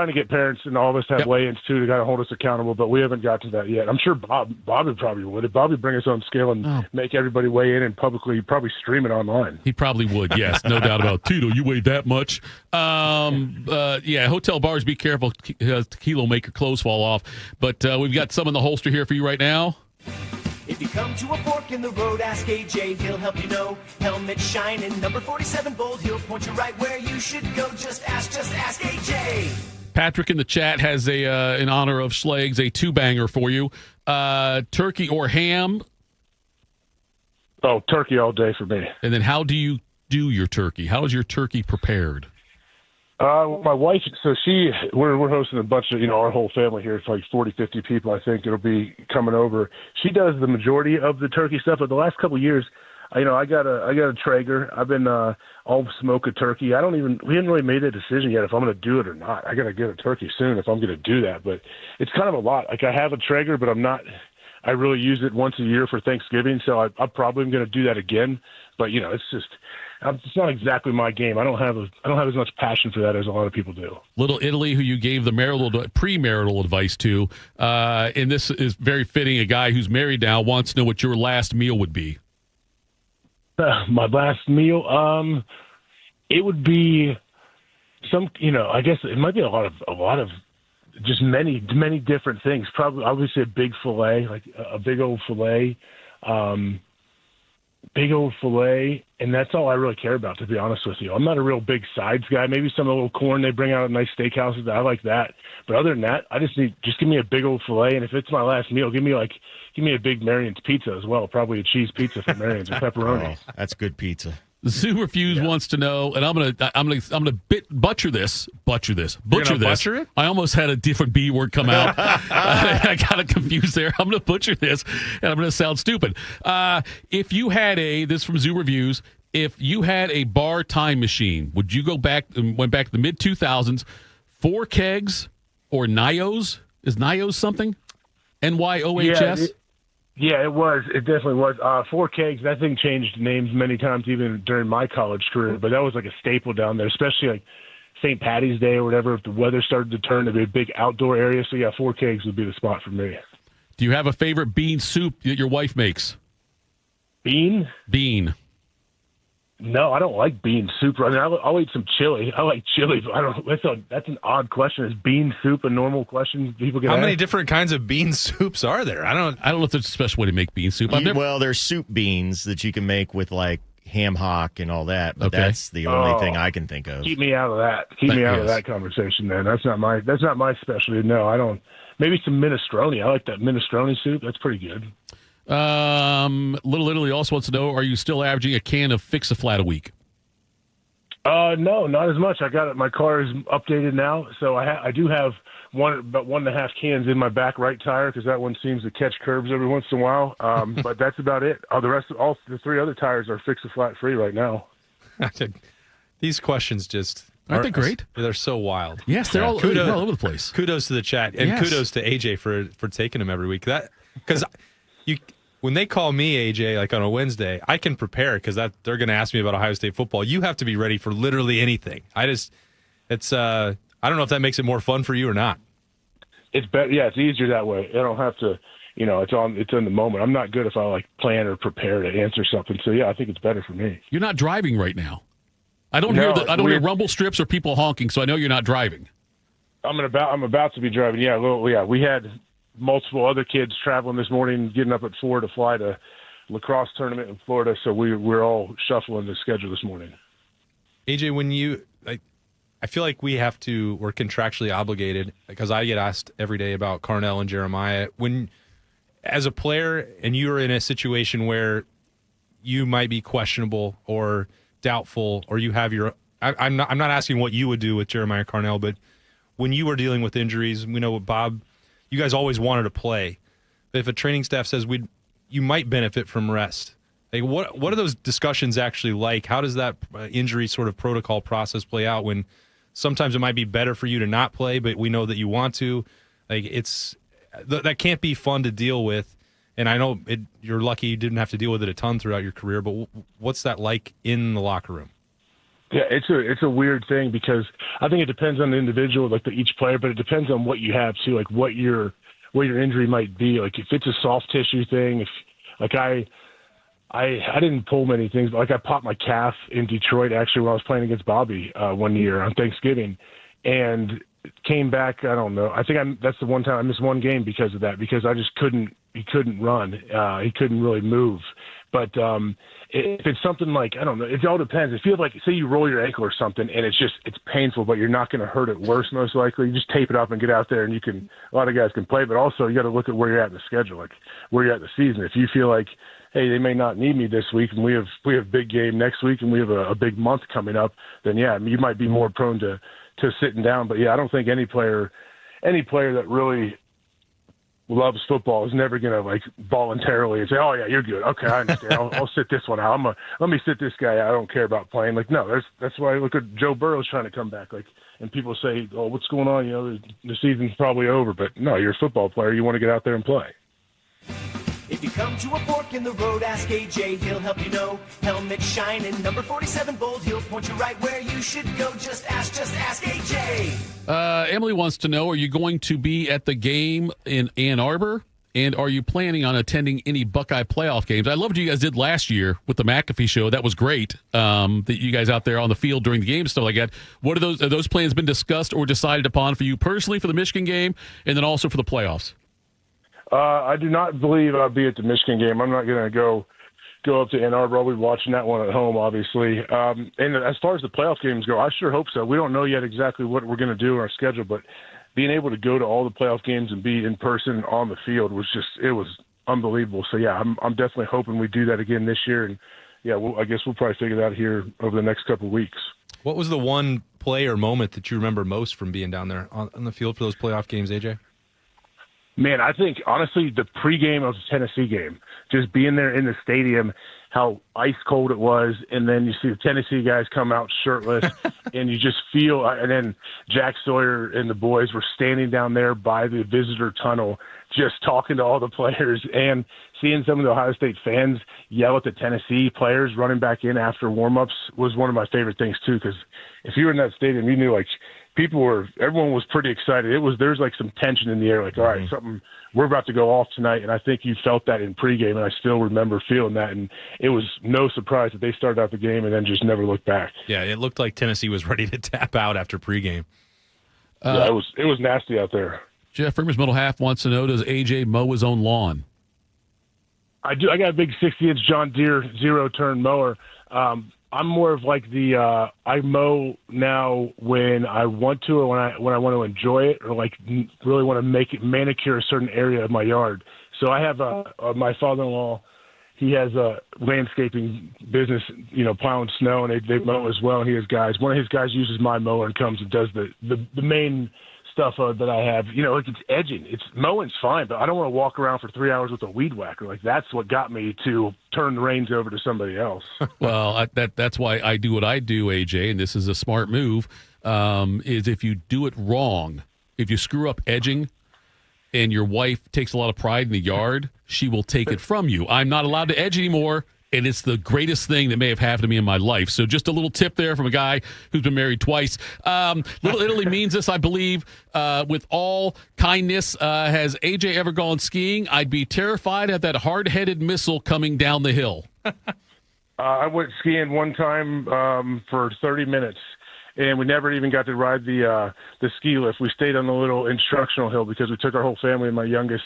to get parents and all of us to have weigh-ins too to kind of hold us accountable, but we haven't got to that yet. I'm sure Bobby probably would. If Bobby bring us on scale and make everybody weigh in and publicly probably stream it online. He probably would. Yes, no doubt about it. Tito, you weigh that much? Yeah, hotel bars. Be careful. Tequila will make your clothes fall off. But we've got some in the holster here for you right now. If you come to a fork in the road, ask AJ, he'll help you know. Helmet shining, number 47 bold, he'll point you right where you should go. Just ask AJ. Patrick in the chat has in honor of Schlegs, a two-banger for you. Turkey or ham? Oh, turkey all day for me. And then how do you do your turkey? How is your turkey prepared? My wife, so we're hosting a bunch of, our whole family here. It's like 40, 50 people, I think, it'll be coming over. She does the majority of the turkey stuff, but the last couple of years, I got a Traeger. I've been all smoke a turkey. we haven't really made a decision yet if I'm going to do it or not. I got to get a turkey soon if I'm going to do that, but it's kind of a lot. Like I have a Traeger, but I really use it once a year for Thanksgiving, so I'm probably going to do that again. But it's not exactly my game. I don't have as much passion for that as a lot of people do. Little Italy, who you gave the premarital advice to, and this is very fitting. A guy who's married now wants to know what your last meal would be. My last meal, it would be some. I guess it might be a lot of just many different things. Probably, obviously, a big fillet, like a big old fillet. And that's all I really care about, to be honest with you. I'm not a real big sides guy. Maybe some of the little corn they bring out at nice steakhouses, I like that. But other than that, I just give me a big old fillet, and if it's my last meal, give me a big Marion's pizza as well, probably a cheese pizza from Marion's with pepperoni. Oh, that's good pizza. Zoo Refuse wants to know, and I'm gonna butcher this. Butcher this. It? I almost had a different B word come out. I got confused there. I'm gonna butcher this, and I'm gonna sound stupid. If you had this from Zoo Reviews, if you had a bar time machine, would you went back to the mid 2000s, 4 kegs or Nyos? Is Nyos something? NYOHS? Yeah, it was. It definitely was. 4 kegs, that thing changed names many times even during my college career, but that was like a staple down there, especially like St. Patty's Day or whatever. If the weather started to turn, to be a big outdoor area. So, yeah, 4 kegs would be the spot for me. Do you have a favorite bean soup that your wife makes? Bean? No, I don't like bean soup. I mean, I'll eat some chili. I like chili, but that's an odd question. Is bean soup a normal question people get How asked? many different kinds of bean soups are there? I don't know if there's a special way to make bean soup. Well, there's soup beans that you can make with like ham hock and all that, but that's the only thing I can think of. Keep me out of that. Keep me out of that conversation, man. That's not my specialty. No, I don't. Maybe some minestrone. I like that minestrone soup. That's pretty good. Little Italy also wants to know, are you still averaging a can of Fix-A-Flat a week? No, not as much. I got it. My car is updated now, so I do have about 1.5 cans in my back right tire because that one seems to catch curbs every once in a while. But that's about it. All the 3 other tires are Fix-A-Flat free right now. These questions just Aren't they great? They're so wild. Yes, they're all over the place. Kudos to the chat, and kudos to AJ for taking them every week. Because when they call me AJ, like on a Wednesday, I can prepare because they're going to ask me about Ohio State football. You have to be ready for literally anything. I don't know if that makes it more fun for you or not. It's better. Yeah, it's easier that way. I don't have to. It's in the moment. I'm not good if I plan or prepare to answer something. So yeah, I think it's better for me. You're not driving right now. I don't hear rumble strips or people honking, so I know you're not driving. I'm about to be driving. Yeah, we had multiple other kids traveling this morning, getting up at 4 to fly to lacrosse tournament in Florida. So we're all shuffling the schedule this morning. AJ, I feel like we're contractually obligated because I get asked every day about Carnell and Jeremiah. When, as a player, and you're in a situation where you might be questionable or doubtful, or you have I'm not asking what you would do with Jeremiah Carnell, but when you were dealing with injuries, we know Bob, you guys always wanted to play. But if a training staff says you might benefit from rest, like what are those discussions actually like? How does that injury sort of protocol process play out when sometimes it might be better for you to not play, but we know that you want to? Like that can't be fun to deal with. And I know you're lucky you didn't have to deal with it a ton throughout your career, but what's that like in the locker room? Yeah, it's a weird thing because I think it depends on the individual, like each player, but it depends on what you have too, like what your injury might be. Like if it's a soft tissue thing, I didn't pull many things, but I popped my calf in Detroit actually when I was playing against Bobby one year on Thanksgiving, and came back. I don't know. I think that's the one time I missed one game because of that, because I just couldn't. He couldn't run. He couldn't really move. But if it's something like, I don't know, it all depends. It feels like, say you roll your ankle or something and it's painful, but you're not going to hurt it worse most likely. You just tape it up and get out there, and a lot of guys can play, but also you got to look at where you're at in the schedule, like where you're at in the season. If you feel like, hey, they may not need me this week and we have big game next week and we have a big month coming up, then yeah, you might be more prone to sitting down. But yeah, I don't think any player that really loves football is never going to voluntarily say, oh yeah, you're good. Okay, I understand. I'll sit this one out. Let me sit this guy out. I don't care about playing. No, that's why I look at Joe Burrow's trying to come back. And people say, oh, what's going on? The season's probably over, but no, you're a football player. You want to get out there and play. If you come to a fork in the road, ask AJ, he'll help you know. Helmet shining, number 47 bold, he'll point you right where you should go. Just ask AJ. Emily wants to know, are you going to be at the game in Ann Arbor? And are you planning on attending any Buckeye playoff games? I loved what you guys did last year with the McAfee show. That was great. That you guys out there on the field during the game and stuff like that. What are those plans been discussed or decided upon for you personally for the Michigan game and then also for the playoffs? I do not believe I'll be at the Michigan game. I'm not going to go up to Ann Arbor. I'll be watching that one at home, obviously. And as far as the playoff games go, I sure hope so. We don't know yet exactly what we're going to do in our schedule, but being able to go to all the playoff games and be in person on the field was unbelievable. So yeah, I'm definitely hoping we do that again this year. And yeah, I guess we'll probably figure that out here over the next couple of weeks. What was the one play or moment that you remember most from being down there on the field for those playoff games, AJ? Man, I think, honestly, the pregame of the Tennessee game, just being there in the stadium, how ice cold it was, and then you see the Tennessee guys come out shirtless, and you just feel – and then Jack Sawyer and the boys were standing down there by the visitor tunnel just talking to all the players, and seeing some of the Ohio State fans yell at the Tennessee players running back in after warm-ups was one of my favorite things, too, because if you were in that stadium, you knew, everyone was pretty excited. There's some tension in the air, all right, something, we're about to go off tonight. And I think you felt that in pregame, and I still remember feeling that. And it was no surprise that they started out the game and then just never looked back. Yeah, it looked like Tennessee was ready to tap out after pregame. Yeah, it was nasty out there. Jeff Rimmer's middle half wants to know, does AJ mow his own lawn? I do. I got a big 60-inch John Deere zero-turn mower. I'm more of I mow now when I want to, or when I want to enjoy it, or really want to manicure a certain area of my yard. So I have my father-in-law. He has a landscaping business, plowing snow, and they mow as well. And he has guys. One of his guys uses my mower and comes and does the main stuff that I have, like it's edging. Mowing's fine, but I don't want to walk around for 3 hours with a weed whacker. Like that's what got me to turn the reins over to somebody else. Well, that's why I do what I do, AJ, and this is a smart move, is if you do it wrong, if you screw up edging and your wife takes a lot of pride in the yard, she will take it from you. I'm not allowed to edge anymore. And it's the greatest thing that may have happened to me in my life. So just a little tip there from a guy who's been married twice. Little Italy means this, I believe, with all kindness. Has AJ ever gone skiing? I'd be terrified of that hard-headed missile coming down the hill. I went skiing one time for 30 minutes, and we never even got to ride the ski lift. We stayed on the little instructional hill because we took our whole family and my youngest.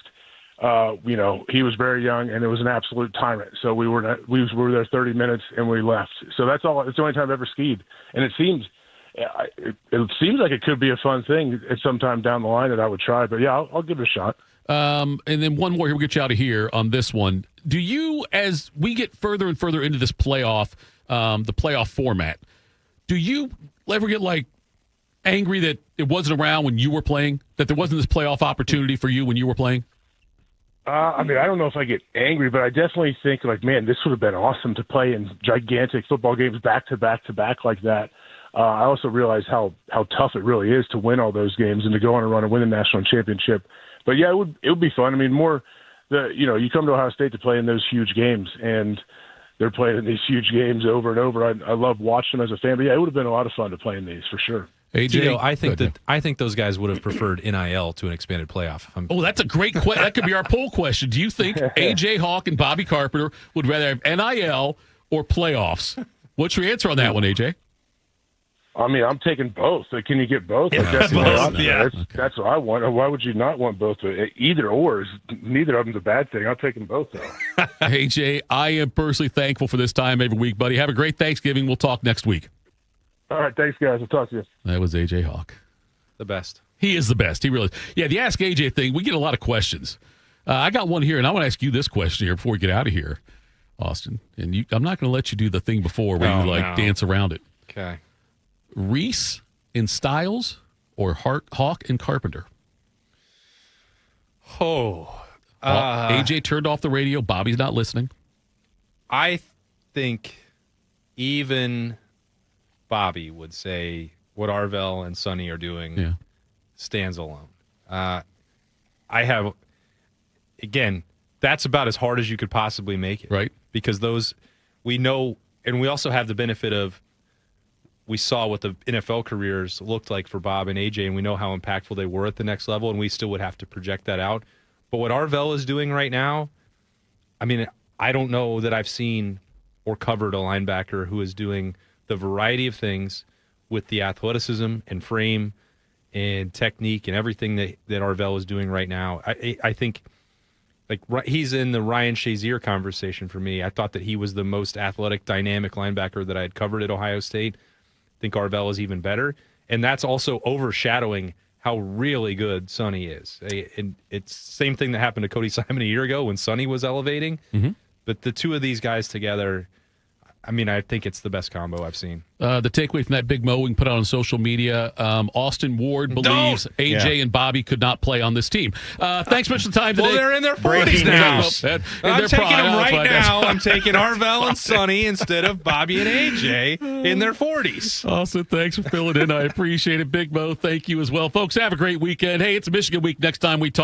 He was very young, and it was an absolute tyrant. So we were there 30 minutes, and we left. So that's all. It's the only time I've ever skied, and it seems like it could be a fun thing at some time down the line that I would try. But yeah, I'll give it a shot. And then one more here. We'll get you out of here on this one. Do you, as we get further and further into this playoff, the playoff format, do you ever get angry that it wasn't around when you were playing? That there wasn't this playoff opportunity for you when you were playing? I don't know if I get angry, but I definitely think man, this would have been awesome to play in gigantic football games back to back to back like that. I also realize how tough it really is to win all those games and to go on a run and win a national championship. But yeah, it would be fun. I mean, you come to Ohio State to play in those huge games, and they're playing in these huge games over and over. I love watching them as a fan, but yeah, it would have been a lot of fun to play in these for sure. AJ, Tito, I think those guys would have preferred NIL to an expanded playoff. That's a great question. That could be our poll question. Do you think AJ Hawk and Bobby Carpenter would rather have NIL or playoffs? What's your answer on that one, AJ? I mean, I'm taking both. Can you get both? Yeah, that's both. That's what I want. Why would you not want both? Either or. Neither of them's a bad thing. I'll take them both, though. AJ, I am personally thankful for this time every week, buddy. Have a great Thanksgiving. We'll talk next week. All right, thanks, guys. I'll talk to you. That was AJ Hawk. The best. He is the best. He really is. Yeah, the Ask AJ thing, we get a lot of questions. I got one here, and I want to ask you this question here before we get out of here, Austin. And I'm not going to let you do the thing before where you dance around it. Okay. Reese and Styles or Hawk and Carpenter? AJ turned off the radio. Bobby's not listening. I think even Bobby would say what Arvell and Sonny are doing stands alone. That's about as hard as you could possibly make it. Right. Because those, we know, and we also have the benefit of, we saw what the NFL careers looked like for Bob and AJ, and we know how impactful they were at the next level, and we still would have to project that out. But what Arvell is doing right now, I mean, I don't know that I've seen or covered a linebacker who is doing the variety of things with the athleticism and frame and technique and everything that Arvell is doing right now. I think he's in the Ryan Shazier conversation for me. I thought that he was the most athletic, dynamic linebacker that I had covered at Ohio State. I think Arvell is even better. And that's also overshadowing how really good Sonny is. And it's the same thing that happened to Cody Simon a year ago when Sonny was elevating. Mm-hmm. But the two of these guys together, I mean, I think it's the best combo I've seen. The takeaway from that Big Mo we can put out on social media, Austin Ward believes AJ and Bobby could not play on this team. Thanks much for the time today. Well, they're in their 40s now. I'm taking them right now. I'm taking Arvell and Sonny instead of Bobby and AJ in their 40s. Austin, thanks for filling in. I appreciate it. Big Mo, thank you as well. Folks, have a great weekend. Hey, it's Michigan week next time we talk.